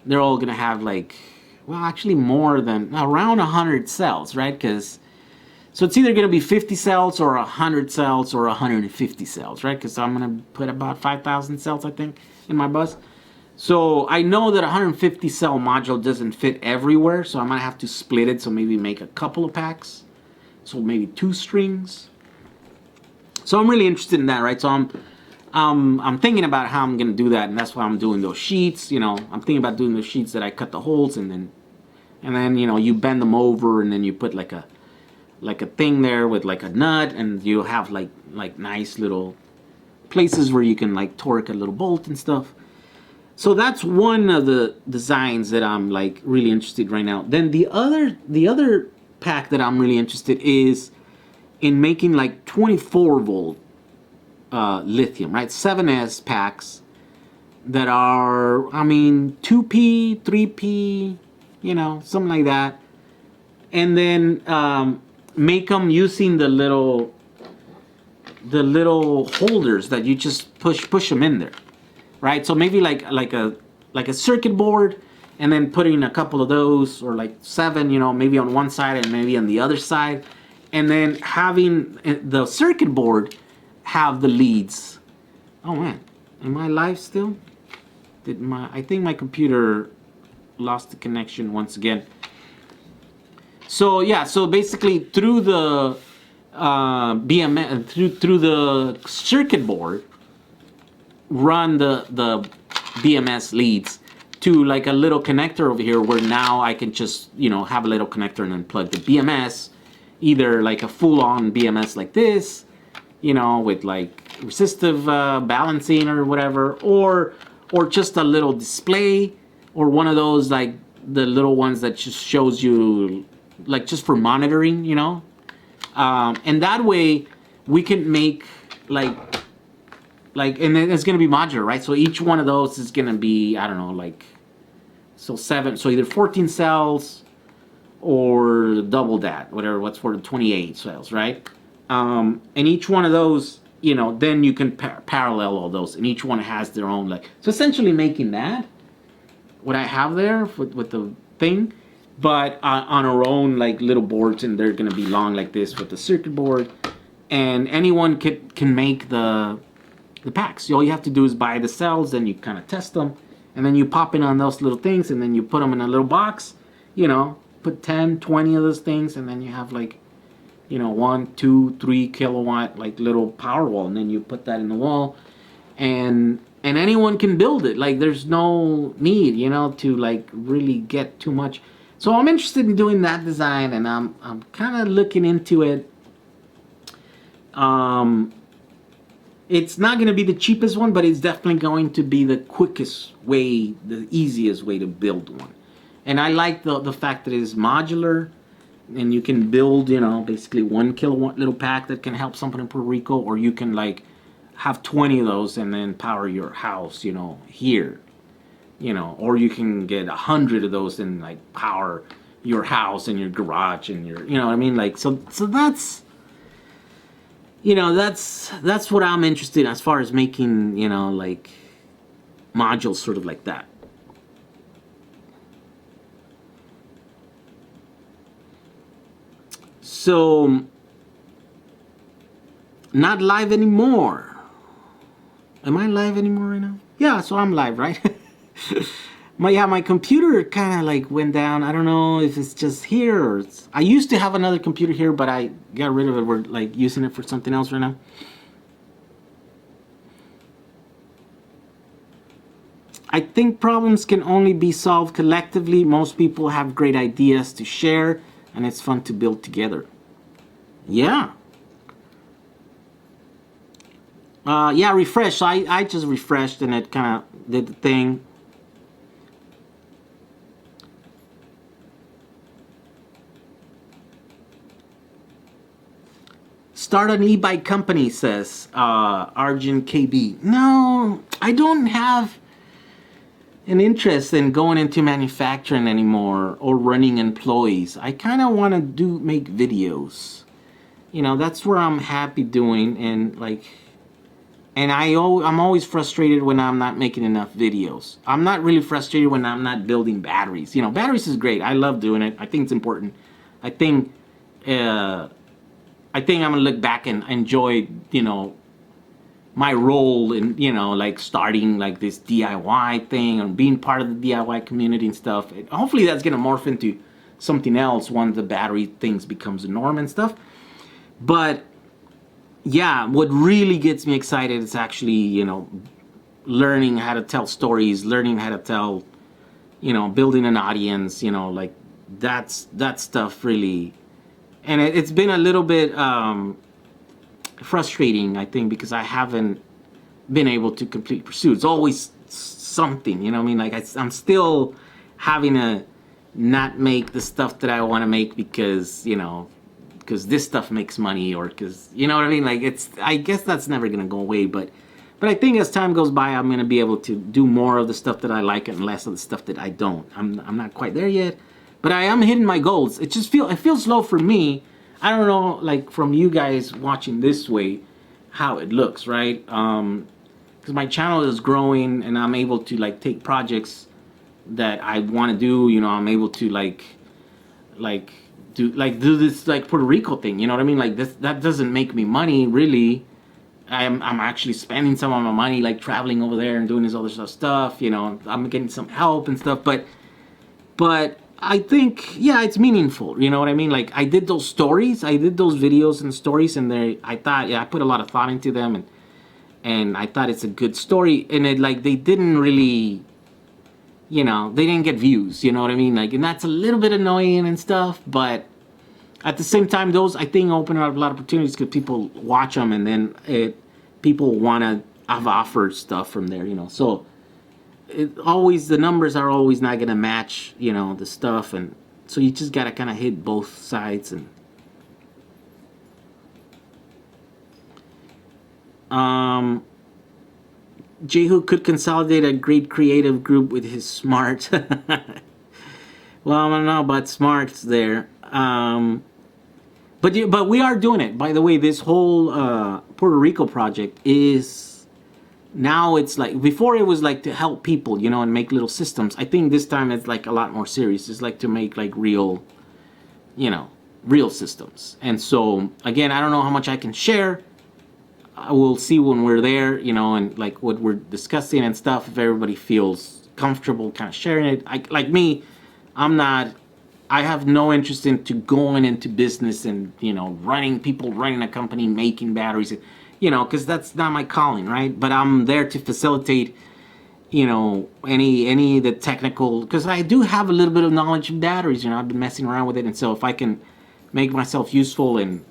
They're all gonna have actually more than around 100 cells, right? So it's either gonna be 50 cells or 100 cells or 150 cells, right? Because I'm gonna put about 5,000 cells, I think, in my bus. So I know that 150 cell module doesn't fit everywhere, so I'm gonna have to split it. So maybe make a couple of packs. So maybe 2 strings. So I'm really interested in that, right? So I'm thinking about how I'm gonna do that, and that's why I'm doing those sheets. I'm thinking about doing those sheets that I cut the holes and then you bend them over, and then you put like a thing there with like a nut, and you have like nice little places where you can like torque a little bolt and stuff. So that's one of the designs that I'm like really interested right now. Then the other pack that I'm really interested is in making like 24 volt lithium, right? 7S packs that are, 2P, 3P, something like that. And then make them using the little holders that you just push them in there. Right, so maybe like a circuit board, and then putting a couple of those, or like 7, maybe on one side and maybe on the other side, and then having the circuit board have the leads. Oh man, am I live still? I think my computer lost the connection once again. So yeah, so basically through the BMS, through the circuit board, run the BMS leads to like a little connector over here, where now I can just have a little connector and then plug the BMS, either like a full-on BMS like this, with like resistive balancing or whatever, or just a little display, or one of those like the little ones that just shows you like just for monitoring, and that way we can make and then it's going to be modular, right? So each one of those is going to be, I don't know, so either 14 cells or double that, what's for the 28 cells, right? And each one of those, then you can parallel all those, and each one has their own, so essentially making that, what I have there with the thing, but on our own, little boards, and they're going to be long like this with the circuit board, and anyone can make the the packs. All you have to do is buy the cells, then you kind of test them, and then you pop in on those little things, and then you put them in a little box, you know, put 10, 20 of those things, and then you have like, you know, 1, 2, 3 kilowatt like little power wall, and then you put that in the wall, and anyone can build it. Like there's no need, you know, to like really get too much. So I'm interested in doing that design, and I'm kind of looking into it. It's not going to be the cheapest one, but it's definitely going to be the quickest way, the easiest way to build one. And I like the fact that it is modular, and you can build, you know, basically 1 kilowatt little pack that can help someone in Puerto Rico, or you can like have 20 of those and then power your house, you know, here, you know, or you can get 100 of those and like power your house and your garage and your, you know what I mean? Like, so that's, you know, that's what I'm interested in as far as making, you know, like modules sort of like that. So, not live anymore. Am I live anymore right now? Yeah, so I'm live, right? My computer kind of like went down. I don't know if it's just here or I used to have another computer here, but I got rid of it. We're like using it for something else right now. I think problems can only be solved collectively. Most people have great ideas to share, and it's fun to build together. Yeah. Yeah, refresh. I just refreshed and it kind of did the thing. Start an e-bike company, says Arjun KB. No, I don't have an interest in going into manufacturing anymore or running employees. I kind of want to make videos. You know, that's where I'm happy doing, and like, and I'm always frustrated when I'm not making enough videos. I'm not really frustrated when I'm not building batteries. You know, batteries is great. I love doing it. I think it's important. I think I'm gonna look back and enjoy, you know, my role in, you know, like starting like this DIY thing and being part of the DIY community and stuff. And hopefully that's gonna morph into something else once the battery things becomes the norm and stuff. But yeah, what really gets me excited is actually, you know, learning how to tell stories, learning how to tell, you know, building an audience, you know, like that stuff really. And it's been a little bit frustrating, I think, because I haven't been able to complete pursuits. It's always something, you know what I mean? Like I'm still having to not make the stuff that I want to make because, you know, because this stuff makes money, or because, you know what I mean? Like I guess that's never going to go away, but I think as time goes by, I'm going to be able to do more of the stuff that I like and less of the stuff that I don't. I'm not quite there yet. But I am hitting my goals. It feels low for me. I don't know, like from you guys watching this way, how it looks, right? Because my channel is growing, and I'm able to like take projects that I want to do. You know, I'm able to do this like Puerto Rico thing. You know what I mean? Like that doesn't make me money really. I'm actually spending some of my money like traveling over there and doing this other stuff. You know, I'm getting some help and stuff, but I think, yeah, it's meaningful. You know what I mean? Like, I did those stories. I did those videos and stories, and I thought, yeah, I put a lot of thought into them, and I thought it's a good story. And it, like, they didn't really, you know, they didn't get views. You know what I mean? Like, and that's a little bit annoying and stuff, but at the same time, those, I think, open up a lot of opportunities because people watch them, and then people want to have offered stuff from there, you know. So, the numbers are always not gonna match, you know, the stuff, and so you just gotta kind of hit both sides. And Jehu could consolidate a great creative group with his smart. Well, I don't know about smarts there, but we are doing it. By the way, this whole Puerto Rico project is. Now it's like, before it was like to help people, you know, and make little systems. I think this time it's like a lot more serious. It's like to make like real, you know, real systems. And so, again, I don't know how much I can share. we'll see when we're there, you know, and like what we're discussing and stuff. If everybody feels comfortable, kind of sharing it. Like me, I have no interest into going into business and, you know, running a company, making batteries, you know, because that's not my calling, right? But I'm there to facilitate, you know, any of the technical, because I do have a little bit of knowledge of batteries, you know, I've been messing around with it. And so if I can make myself useful and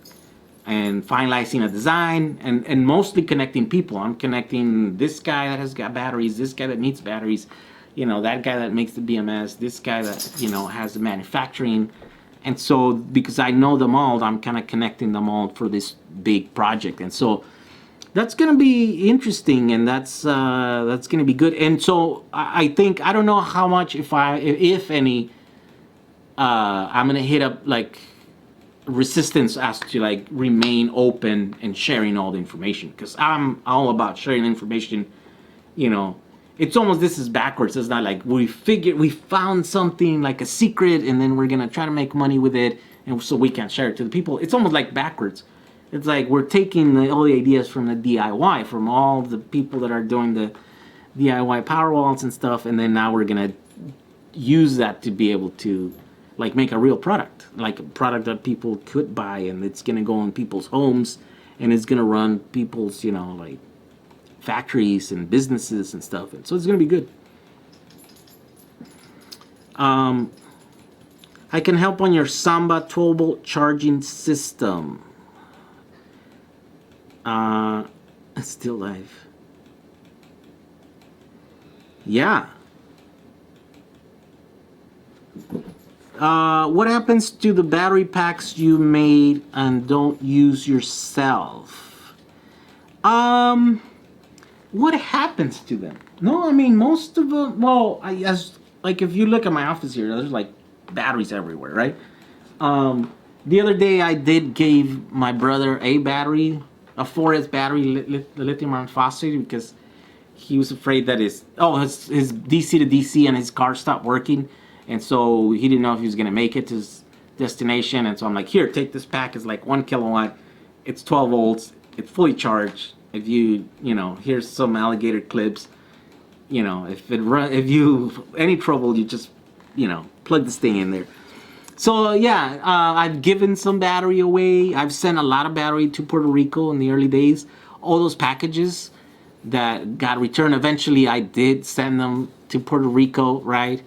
finalizing a design and mostly connecting people. I'm connecting this guy that has got batteries, this guy that needs batteries, you know, that guy that makes the BMS, this guy that, you know, has the manufacturing. And so because I know them all, I'm kind of connecting them all for this big project. And so that's going to be interesting, and that's going to be good. And so I think, I don't know how much, if any, I'm going to hit up like resistance as to like remain open and sharing all the information, because I'm all about sharing information. You know, it's almost, this is backwards. It's not like we found something like a secret and then we're gonna try to make money with it and so we can share it to the people. It's almost like backwards. It's like we're taking all the ideas from the DIY, from all the people that are doing the DIY power walls and stuff, and then now we're gonna use that to be able to like make a real product, like a product that people could buy, and it's gonna go in people's homes and it's gonna run people's, you know, like factories and businesses and stuff. And so it's gonna be good. I can help on your Samba 12-volt charging system. Still live. Yeah. What happens to the battery packs you made and don't use yourself? What happens to them? No, I mean, most of them, well, like if you look at my office here, there's like batteries everywhere, right? The other day I gave my brother a battery, a 4S battery, lithium iron phosphate, because he was afraid that his DC to DC and his car stopped working. And so he didn't know if he was going to make it to his destination. And so I'm like, here, take this pack. It's like 1 kilowatt. It's 12 volts. It's fully charged. If you know, here's some alligator clips. You know, if any trouble, you just, you know, plug this thing in there. So yeah, I've given some battery away. I've sent a lot of battery to Puerto Rico in the early days. All those packages that got returned, eventually I did send them to Puerto Rico, right?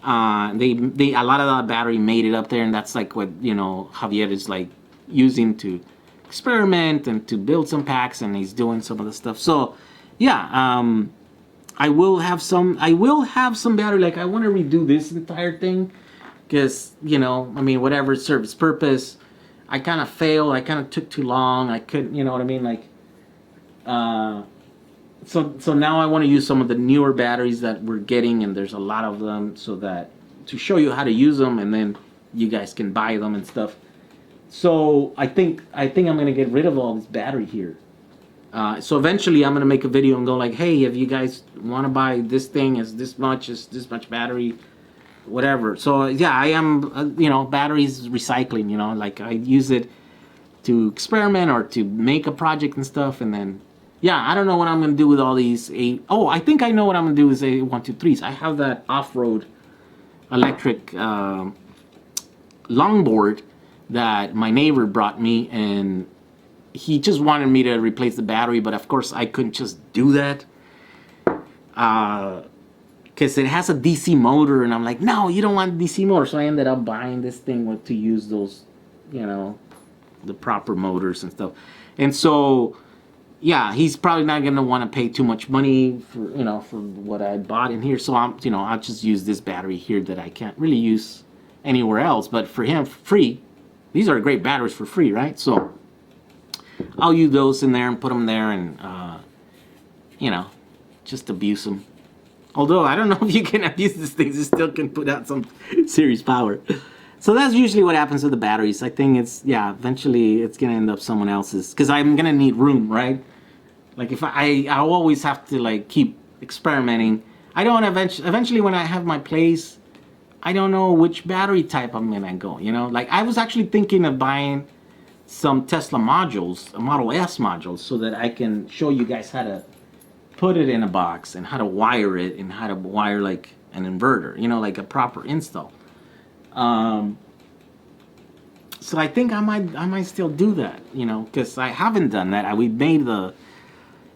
They a lot of that battery made it up there, and that's like what, you know, Javier is like using to experiment and to build some packs, and he's doing some of the stuff. So yeah, I will have some battery. Like I want to redo this entire thing, because, you know, I mean, whatever serves its purpose. I kind of failed. I kind of took too long. I couldn't, you know what I mean? Like, so now I want to use some of the newer batteries that we're getting, and there's a lot of them, so that to show you how to use them, and then you guys can buy them and stuff. So I think I'm gonna get rid of all this battery here. So eventually I'm gonna make a video and go like, hey, if you guys want to buy this thing, is this much battery, whatever. So yeah, I am, you know, batteries recycling, you know, like I use it to experiment or to make a project and stuff, and then yeah, I don't know what I'm gonna do with all these. I think I know what I'm gonna do with A123s. I have that off-road electric longboard that my neighbor brought me, and he just wanted me to replace the battery, but of course I couldn't just do that because it has a DC motor, and I'm like, no, you don't want a DC motor. So I ended up buying this thing to use those, you know, the proper motors and stuff. And so yeah, he's probably not gonna want to pay too much money for, you know, for what I bought in here. So I'll just use this battery here that I can't really use anywhere else, but for him, free. These are great batteries for free, right? So I'll use those in there and put them there, and you know, just abuse them. Although I don't know if you can abuse these things, it still can put out some serious power. So that's usually what happens with the batteries. I think it's, yeah, eventually it's gonna end up someone else's, because I'm gonna need room, right? Like if I'll always have to like keep experimenting. I don't eventually when I have my place, I don't know which battery type I'm gonna go, you know? Like I was actually thinking of buying some Tesla modules, Model S modules, so that I can show you guys how to put it in a box and how to wire it and how to wire like an inverter, you know, like a proper install. So I think I might still do that, you know, because I haven't done that. We made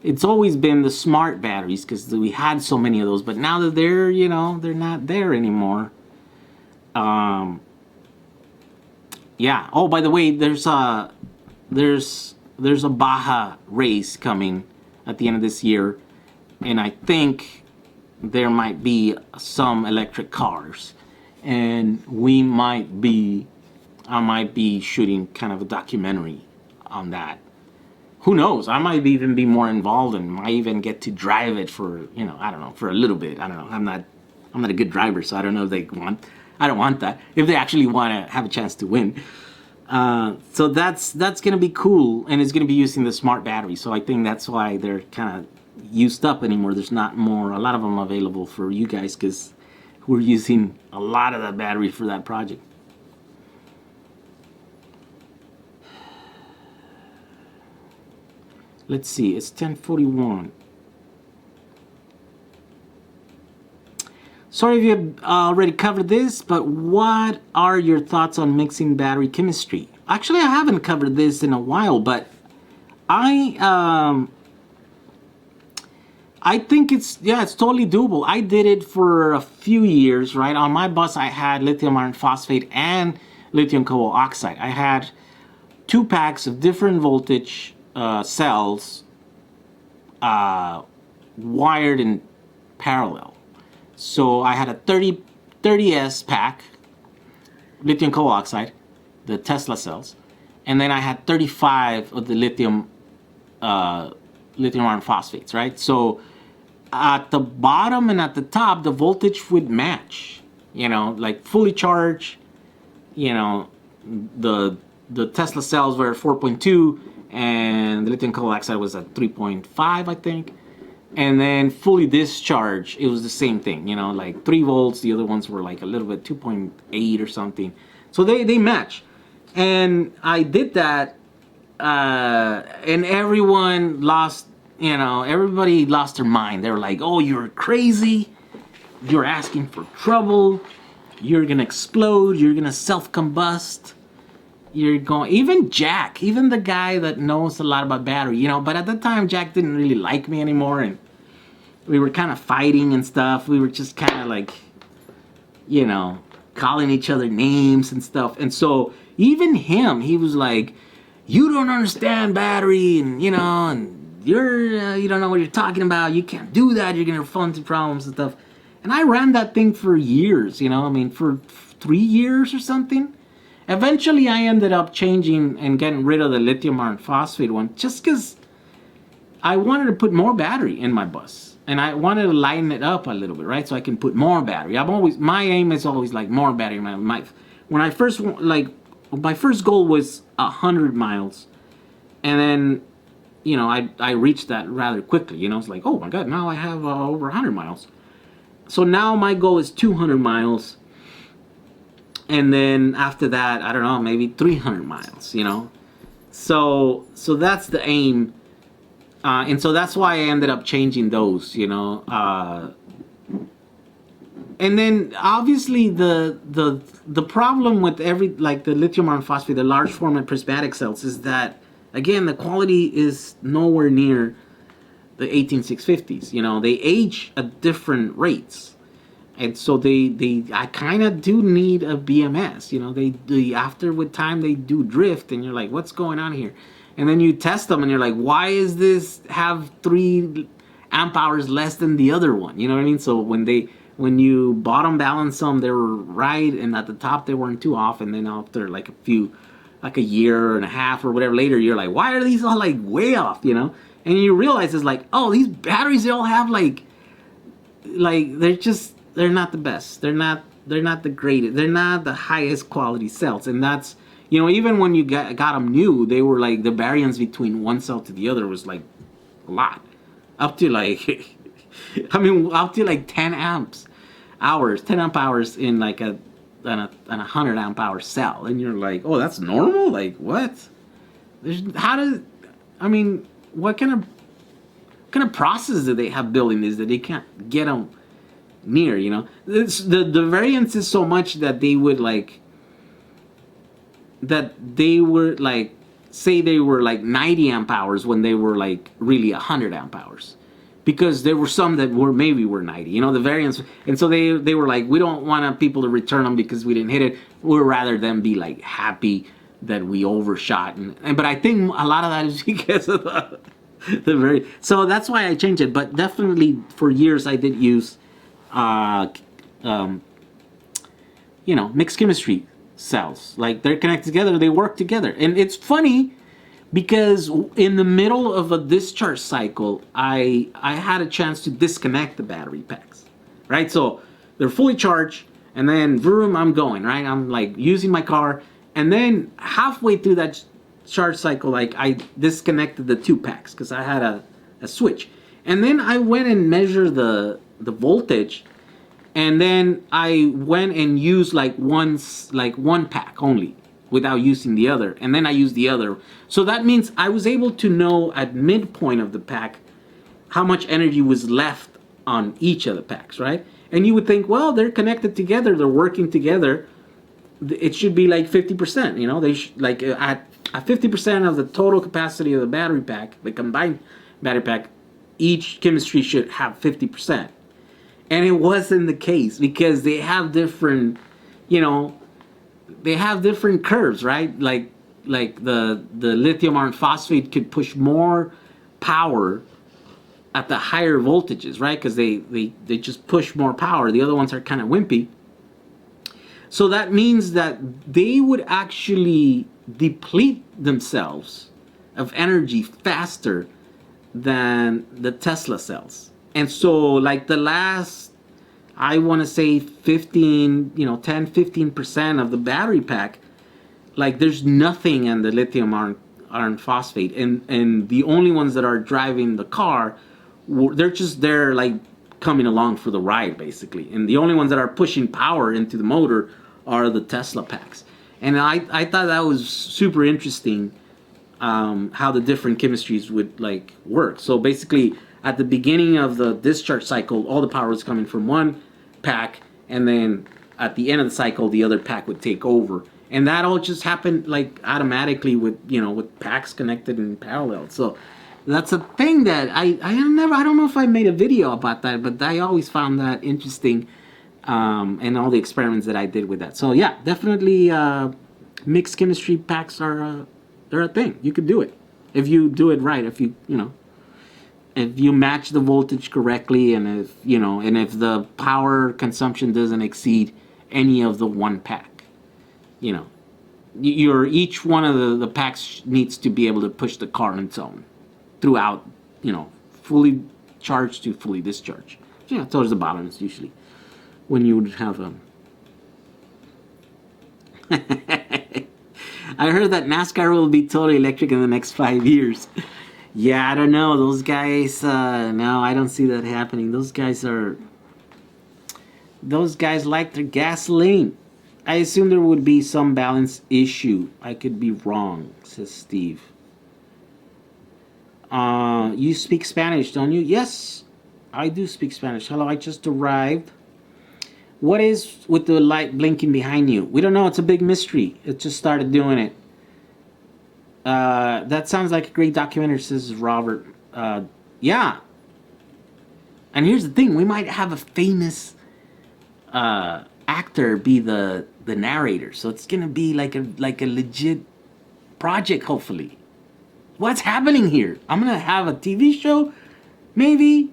it's always been the smart batteries because we had so many of those, but now that they're, you know, they're not there anymore. Yeah. Oh, by the way, there's a Baja race coming at the end of this year, and I think there might be some electric cars, and I might be shooting kind of a documentary on that. Who knows? I might even be more involved and might even get to drive it for, you know, I don't know, for a little bit. I don't know. I'm not a good driver, so I don't know if I don't want that. If they actually want to have a chance to win. So that's going to be cool, and it's going to be using the smart battery. So I think that's why they're kind of used up anymore. There's not a lot of them available for you guys because we're using a lot of that battery for that project. Let's see, it's 10:41. Sorry if you've already covered this, but what are your thoughts on mixing battery chemistry? Actually, I haven't covered this in a while, but I think it's totally doable. I did it for a few years, right? On my bus, I had lithium iron phosphate and lithium cobalt oxide. I had 2 packs of different voltage cells wired in parallel. So I had a 30S pack, lithium cobalt oxide, the Tesla cells, and then I had 35 of the lithium iron phosphates, right? So at the bottom and at the top, the voltage would match, you know, like fully charged, you know, the Tesla cells were at 4.2 and the lithium cobalt oxide was at 3.5, I think. And then fully discharged, it was the same thing, you know, like 3 volts. The other ones were like a little bit 2.8 or something. So they match. And I did that, and everybody lost their mind. They were like, oh, you're crazy. You're asking for trouble. You're going to explode. You're going to self-combust. Even Jack, even the guy that knows a lot about battery, you know, but at the time Jack didn't really like me anymore, and we were kind of fighting and stuff. We were just kind of like, you know, calling each other names and stuff. And so even he was like, you don't understand battery, and, you know, and you don't know what you're talking about. You can't do that. You're going to fall into problems and stuff. And I ran that thing for years, you know, I mean, for 3 years or something. Eventually, I ended up changing and getting rid of the lithium iron phosphate one just because I wanted to put more battery in my bus. And I wanted to lighten it up a little bit, right? So I can put more battery. My aim is always like more battery. My first goal was 100 miles. And then, you know, I reached that rather quickly. You know, it's like, oh my God, now I have over 100 miles. So now my goal is 200 miles. And then after that, I don't know, maybe 300 miles, you know. So that's the aim. And so that's why I ended up changing those, you know. And then obviously the problem with the lithium iron phosphate, the large format prismatic cells, is that, again, the quality is nowhere near the 18650s. You know, they age at different rates. And so I kind of do need a BMS, you know. After with time they do drift, and you're like, what's going on here? And then you test them, and you're like, why is this have 3 amp hours less than the other one? You know what I mean? So when you bottom balance them, they were right, and at the top they weren't too off. And then after like a year and a half or whatever later, you're like, why are these all like way off? You know? And you realize it's like, oh, these batteries, they all have like they're not the best. They're not degraded. They're not the highest quality cells. And that's, you know, even when you got them new, they were like, the variance between one cell to the other was like a lot. Up to like, up to like 10 amp hours in like a 100 amp hour cell. And you're like, oh, that's normal? Like, what? I mean, what kind of process do they have building this that they can't get them near? You know, the variance is so much that they would like say they were like 90 amp hours when they were like really 100 amp hours, because there were some that were 90, you know, the variance. And so they were like, we don't want people to return them because we didn't hit it. We'd rather them be like happy that we overshot. But I think a lot of that is because of so that's why I changed it. But definitely for years I did use mixed chemistry cells. Like, they're connected together, they work together. And it's funny because in the middle of a discharge cycle, I had a chance to disconnect the battery packs, right? So they're fully charged, and then vroom, I'm going, right? I'm like using my car, and then halfway through that charge cycle, like, I disconnected the 2 packs because I had a switch. And then I went and measured the voltage, and then I went and used like one pack only without using the other, and then I used the other. So that means I was able to know at midpoint of the pack how much energy was left on each of the packs, right? And you would think, well, they're connected together, they're working together, it should be like 50%, you know, they like at 50% of the total capacity of the battery pack, the combined battery pack, each chemistry should have 50%. And it wasn't the case, because they have different, they have different curves, right? Like the lithium iron phosphate could push more power at the higher voltages, right? Because they just push more power. The other ones are kind of wimpy. So that means that they would actually deplete themselves of energy faster than the Tesla cells. And so, like, the last, I want to say 10-15% of the battery pack, like, there's nothing in the lithium iron phosphate, and the only ones that are driving the car, they're like coming along for the ride, basically. And the only ones that are pushing power into the motor are the Tesla packs. And I thought that was super interesting, how the different chemistries would like work. So basically, at the beginning of the discharge cycle, all the power was coming from one pack, and then at the end of the cycle, the other pack would take over. And that all just happened like automatically with packs connected in parallel. So that's a thing that I don't know if I made a video about that, but I always found that interesting, and all the experiments that I did with that. So yeah, definitely mixed chemistry packs they're a thing. You could do it if you do it right. If if you match the voltage correctly, and if the power consumption doesn't exceed any of the one pack, each one of the packs needs to be able to push the car on its own throughout, fully charged to fully discharged. So yeah, towards the bottom is usually when you would have I heard that NASCAR will be totally electric in the next 5 years. Yeah, I don't know. Those guys, no, I don't see that happening. Those guys like their gasoline. I assume there would be some balance issue. I could be wrong, says Steve. You speak Spanish, don't you? Yes, I do speak Spanish. Hello, I just arrived. What is with the light blinking behind you? We don't know. It's a big mystery. It just started doing it. That sounds like a great documentary, says Robert. Yeah. And here's the thing. We might have a famous actor be the narrator. So it's going to be like a legit project, hopefully. What's happening here? I'm going to have a TV show, maybe,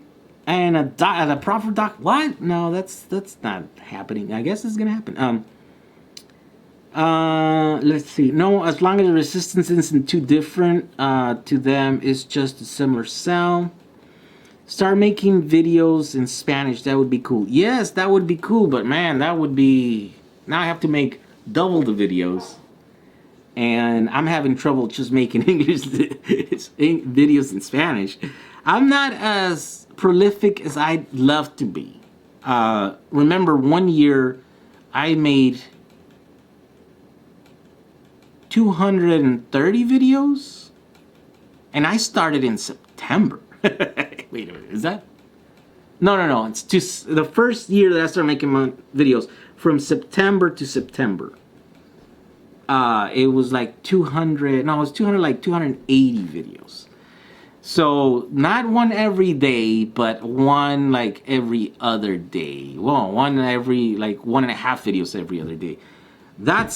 and a proper doc. What? No, that's not happening. I guess it's going to happen. Let's see. No, as long as the resistance isn't too different to them, it's just a similar cell. Start making videos in Spanish. That would be cool. Yes, that would be cool. But man, that would be... Now I have to make double the videos. And I'm having trouble just making English videos in Spanish. I'm not as prolific as I'd love to be. Remember, one year I made 230 videos, and I started in September. Wait a minute, is that? No. It's just the first year that I started making my videos, from September to September. It was like 200. No, it was 200, like 280 videos. So not one every day, but one like every other day. Well, one every like 1.5 videos every other day. That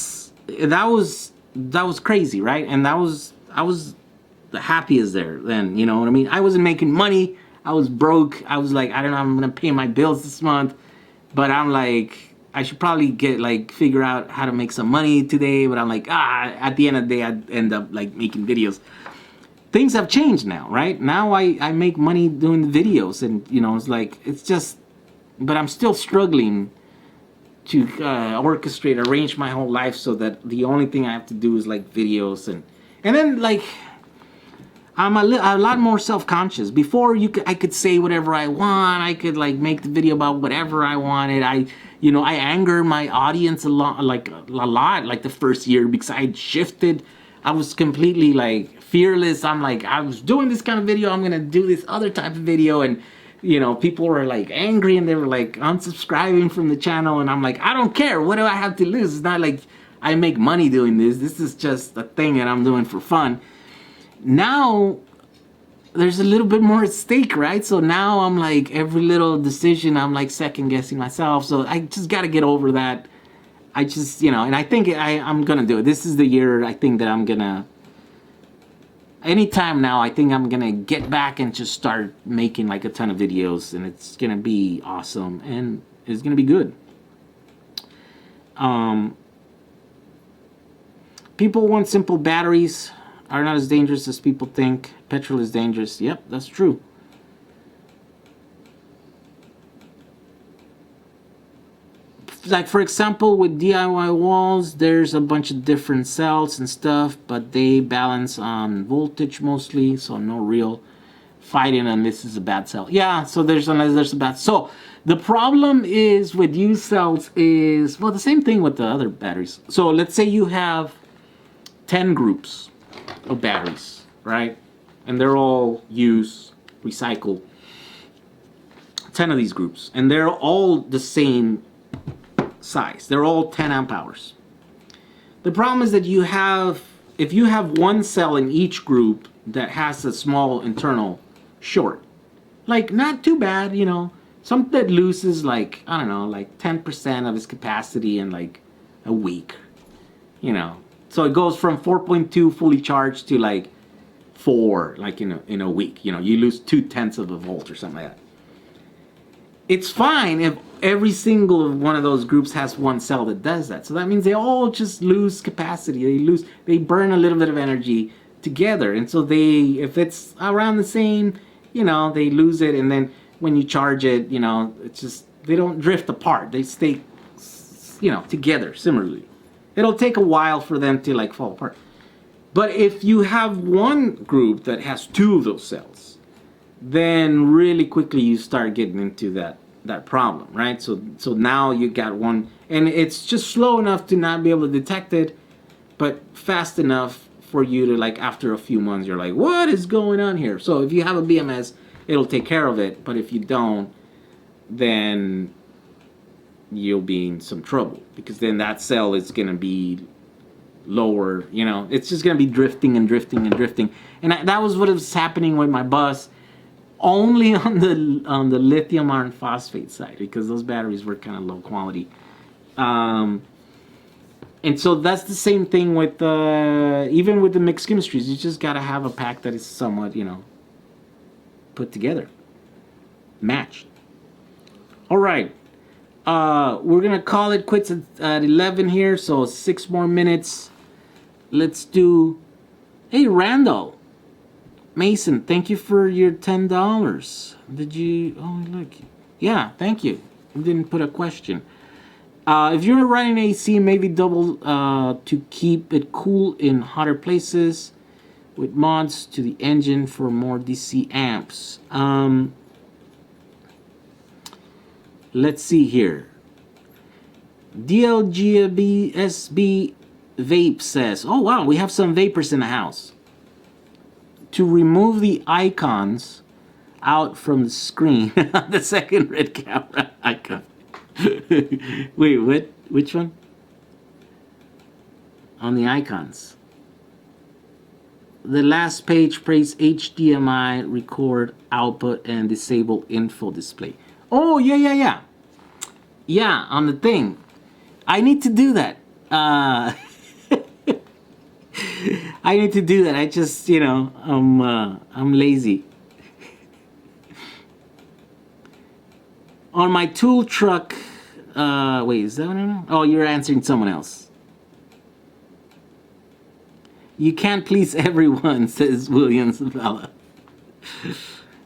was crazy, right? And I was the happiest there then, you know what I mean? I wasn't making money. I was broke. I was like, I don't know, I'm gonna pay my bills this month, but I'm like, I should probably figure out how to make some money today. But I'm like, at the end of the day, I'd end up like making videos. Things have changed now, right? Now I make money doing the videos, and you know, it's just, but I'm still struggling to orchestrate, arrange my whole life so that the only thing I have to do is like videos, and then like I'm a lot more self-conscious. Before I could say whatever I want. I could like make the video about whatever I wanted. I angered my audience a lot, like the first year, because I had shifted. I was completely like fearless. I'm like, I was doing this kind of video, I'm gonna do this other type of video, and you know, people were like angry and they were like unsubscribing from the channel, and I'm like, I don't care. What do I have to lose? It's not like I make money doing this. This is just a thing that I'm doing for fun. Now there's a little bit more at stake, right? So now I'm like, every little decision I'm like second guessing myself. So I just got to get over that. I just, and I think I'm gonna do it. This is the year I think that I'm gonna, anytime now, I think I'm gonna get back and just start making like a ton of videos, and it's gonna be awesome, and it's gonna be good. People want simple batteries, are not as dangerous as people think. Petrol is dangerous. Yep, that's true. Like, for example, with DIY walls, there's a bunch of different cells and stuff, but they balance on voltage mostly, so no real fighting unless it's a bad cell. Yeah, so unless there's a bad. So the problem is with used cells is, well, the same thing with the other batteries. So let's say you have 10 groups of batteries, right? And they're all used, recycled. 10 of these groups, and they're all the same size. They're all 10 amp hours. The problem is that if you have one cell in each group that has a small internal short, like not too bad, something that loses like, I don't know, like 10% of its capacity in like a week, So it goes from 4.2 fully charged to like 4, like in a week. You lose 0.2 of a volt or something like that. It's fine if every single one of those groups has one cell that does that. So that means they all just lose capacity. They burn a little bit of energy together. And so if it's around the same, they lose it. And then when you charge it, it's just, they don't drift apart. They stay, together similarly. It'll take a while for them to like fall apart. But if you have one group that has 2 of those cells, then really quickly you start getting into that problem, right? So now you got one, and it's just slow enough to not be able to detect it, but fast enough for you to, like, after a few months, you're like, what is going on here? So if you have a BMS, it'll take care of it, but if you don't, then you'll be in some trouble, because then that cell is going to be lower, it's just going to be drifting and drifting and drifting. And that was what was happening with my bus, only on the lithium iron phosphate side, because those batteries were kind of low quality. And so that's the same thing with even with the mixed chemistries. You just got to have a pack that is somewhat, put together, matched. All right. We're going to call it quits at 11 here, so 6 more minutes. Let's do... Hey, Randall. Mason, thank you for your $10. Did you... Oh, look. Yeah, thank you. You didn't put a question. If you're running AC, maybe double to keep it cool in hotter places with mods to the engine for more DC amps. Let's see here. DLGBSB Vape says, oh wow, we have some vapors in the house. To remove the icons out from the screen. The second red camera icon. Wait, what? Which one? On the icons. The last page prays HDMI, record, output, and disable info display. Oh, yeah. Yeah, on the thing. I need to do that. I need to do that. I just, I'm lazy. On my tool truck, wait, is that what I know? Oh, you're answering someone else. You can't please everyone, says Williams Vella.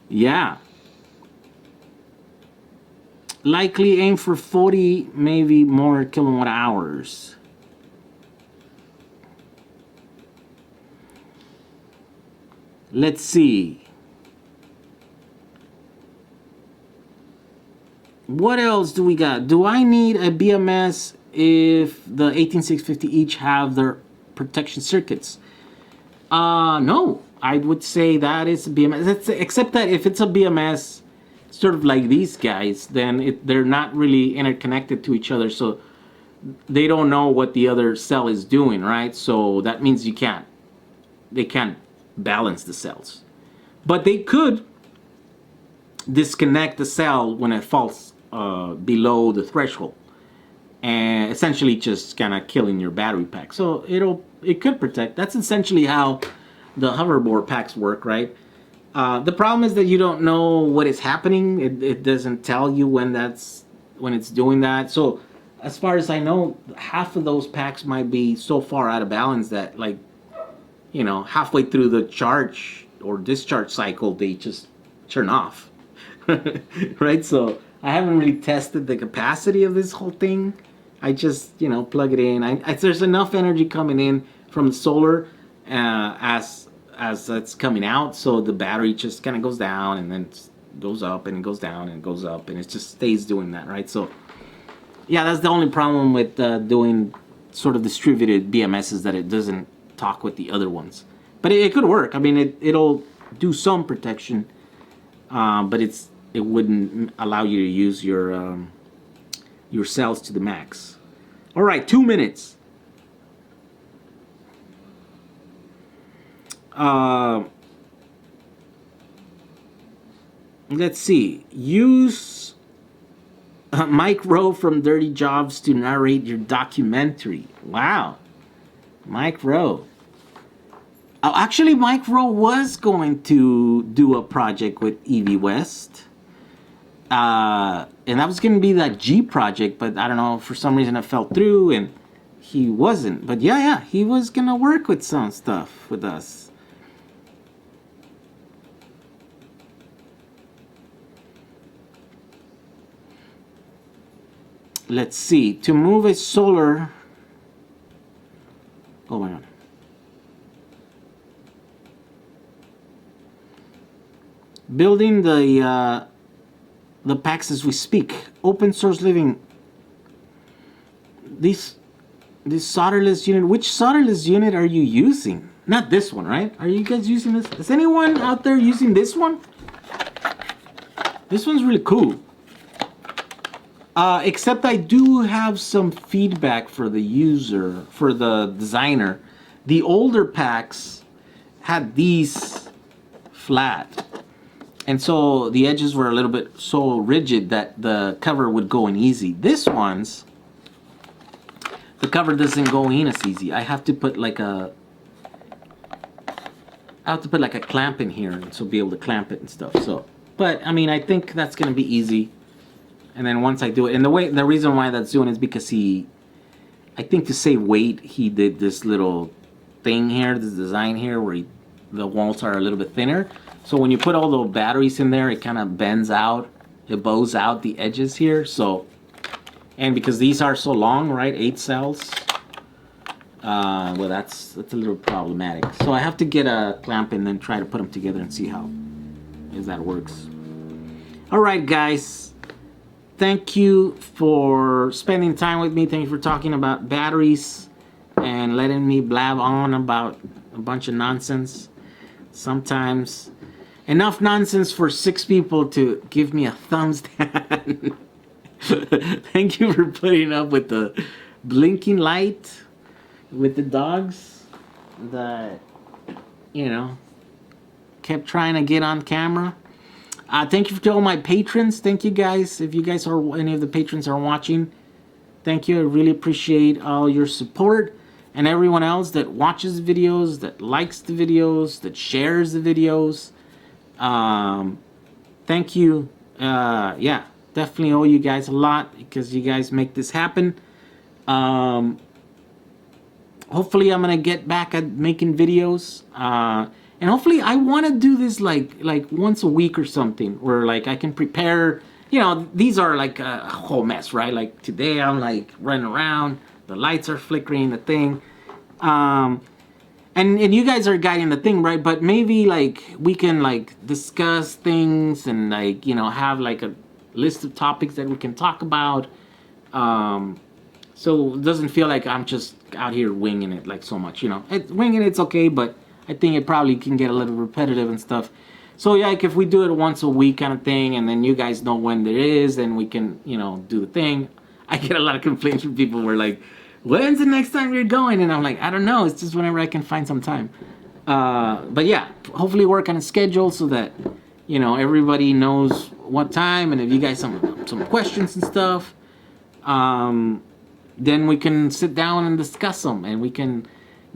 Yeah. Likely aim for 40, maybe more kilowatt hours. Let's see. What else do we got? Do I need a BMS if the 18650 each have their protection circuits? No. I would say that is a BMS. Except that if it's a BMS, sort of like these guys, then they're not really interconnected to each other, so they don't know what the other cell is doing, right? So that means they can't balance the cells. But they could disconnect the cell when it falls below the threshold, and essentially just kind of killing your battery pack. So it could protect. That's essentially how the hoverboard packs work, right? The problem is that you don't know what is happening. It doesn't tell you when it's doing that. So as far as I know, half of those packs might be so far out of balance that, like, halfway through the charge or discharge cycle, they just turn off. Right? So I haven't really tested the capacity of this whole thing. I just, plug it in. There's enough energy coming in from the solar as it's coming out, so the battery just kind of goes down and then goes up and it goes down and goes up, and it just stays doing that, right? So yeah, that's the only problem with doing sort of distributed BMSs, that it doesn't talk with the other ones. But it could work. I mean, it'll do some protection, but it wouldn't allow you to use your cells to the max. All right, 2 minutes. Let's see. Use Mike Rowe from Dirty Jobs to narrate your documentary. Wow. Mike Rowe. Oh, actually, Mike Rowe was going to do a project with Evie West. And that was going to be that G project, but I don't know, for some reason it fell through and he wasn't. But yeah, he was going to work with some stuff with us. Let's see. To move a solar... Oh my god. Building the packs as we speak. Open source living. This solderless unit. Which solderless unit are you using? Not this one, right? Are you guys using this? Is anyone out there using this one? This one's really cool. Except I do have some feedback for the user, for the designer. The older packs had these flat. And so the edges were a little bit so rigid that the cover would go in easy. This one's, the cover doesn't go in as easy. I have to put like a clamp in here, and so be able to clamp it and stuff. So, but I mean, I think that's gonna be easy. And then once I do it, and the reason why that's doing is because I think to save weight, he did this little thing here, this design here, where the walls are a little bit thinner. So when you put all the batteries in there, it kind of bends out, it bows out the edges here. So, and because these are so long, right, 8 cells, well, that's a little problematic. So I have to get a clamp and then try to put them together and see how that works. All right, guys. Thank you for spending time with me. Thank you for talking about batteries. and letting me blab on about a bunch of nonsense. Sometimes enough nonsense for 6 people to give me a thumbs down. Thank you for putting up with the blinking light with the dogs that, you know, kept trying to get on camera. Thank you to all my patrons. Thank you guys. If you guys are, any of the patrons are watching, thank you. I really appreciate all your support. And everyone else that watches videos, that likes the videos, that shares the videos. Thank you. Yeah, definitely owe you guys a lot because you guys make this happen. Hopefully I'm gonna get back at making videos. And hopefully I want to do this like once a week or something, where like I can prepare. You know, these are like a whole mess, right? Like today I'm like running around, the lights are flickering, the thing. And you guys are guiding the thing, right? But maybe like we can like discuss things and like, you know, have like a list of topics that we can talk about. So it doesn't feel like I'm just out here winging it like so much, you know. Winging it's okay, but I think it probably can get a little repetitive and stuff. So yeah, like if we do it once a week kind of thing, and then you guys know when there is, and we can, you know, do the thing. I get a lot of complaints from people who are like, when's the next time you're going? And I'm like, I don't know. It's just whenever I can find some time. But yeah, hopefully work on a schedule so that, you know, everybody knows what time. And if you guys have some questions and stuff, then we can sit down and discuss them, and we can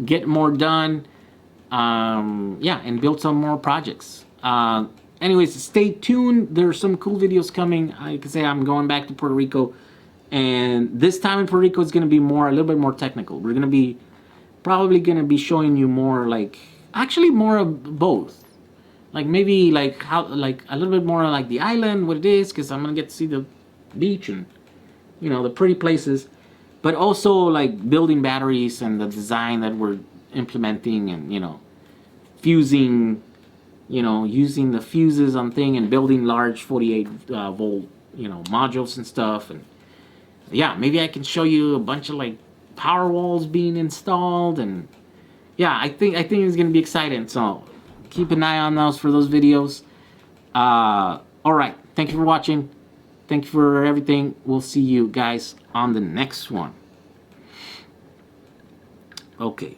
get more done. Yeah, and build some more projects. Anyways, stay tuned. There's some cool videos coming. Like I say, I'm going back to Puerto Rico. And this time in Puerto Rico is going to be a little bit more technical. We're going to be probably going to be showing you more like, actually more of both. Like maybe like how, like a little bit more like the island, what it is, because I'm going to get to see the beach and, you know, the pretty places. But also like building batteries and the design that we're implementing and, you know, fusing, you know, using the fuses on thing and building large 48 volt, you know, modules and stuff. And yeah, maybe I can show you a bunch of like power walls being installed, and yeah, I think it's gonna be exciting. So keep an eye on those for those videos. All right, thank you for watching. Thank you for everything. We'll see you guys on the next one. Okay.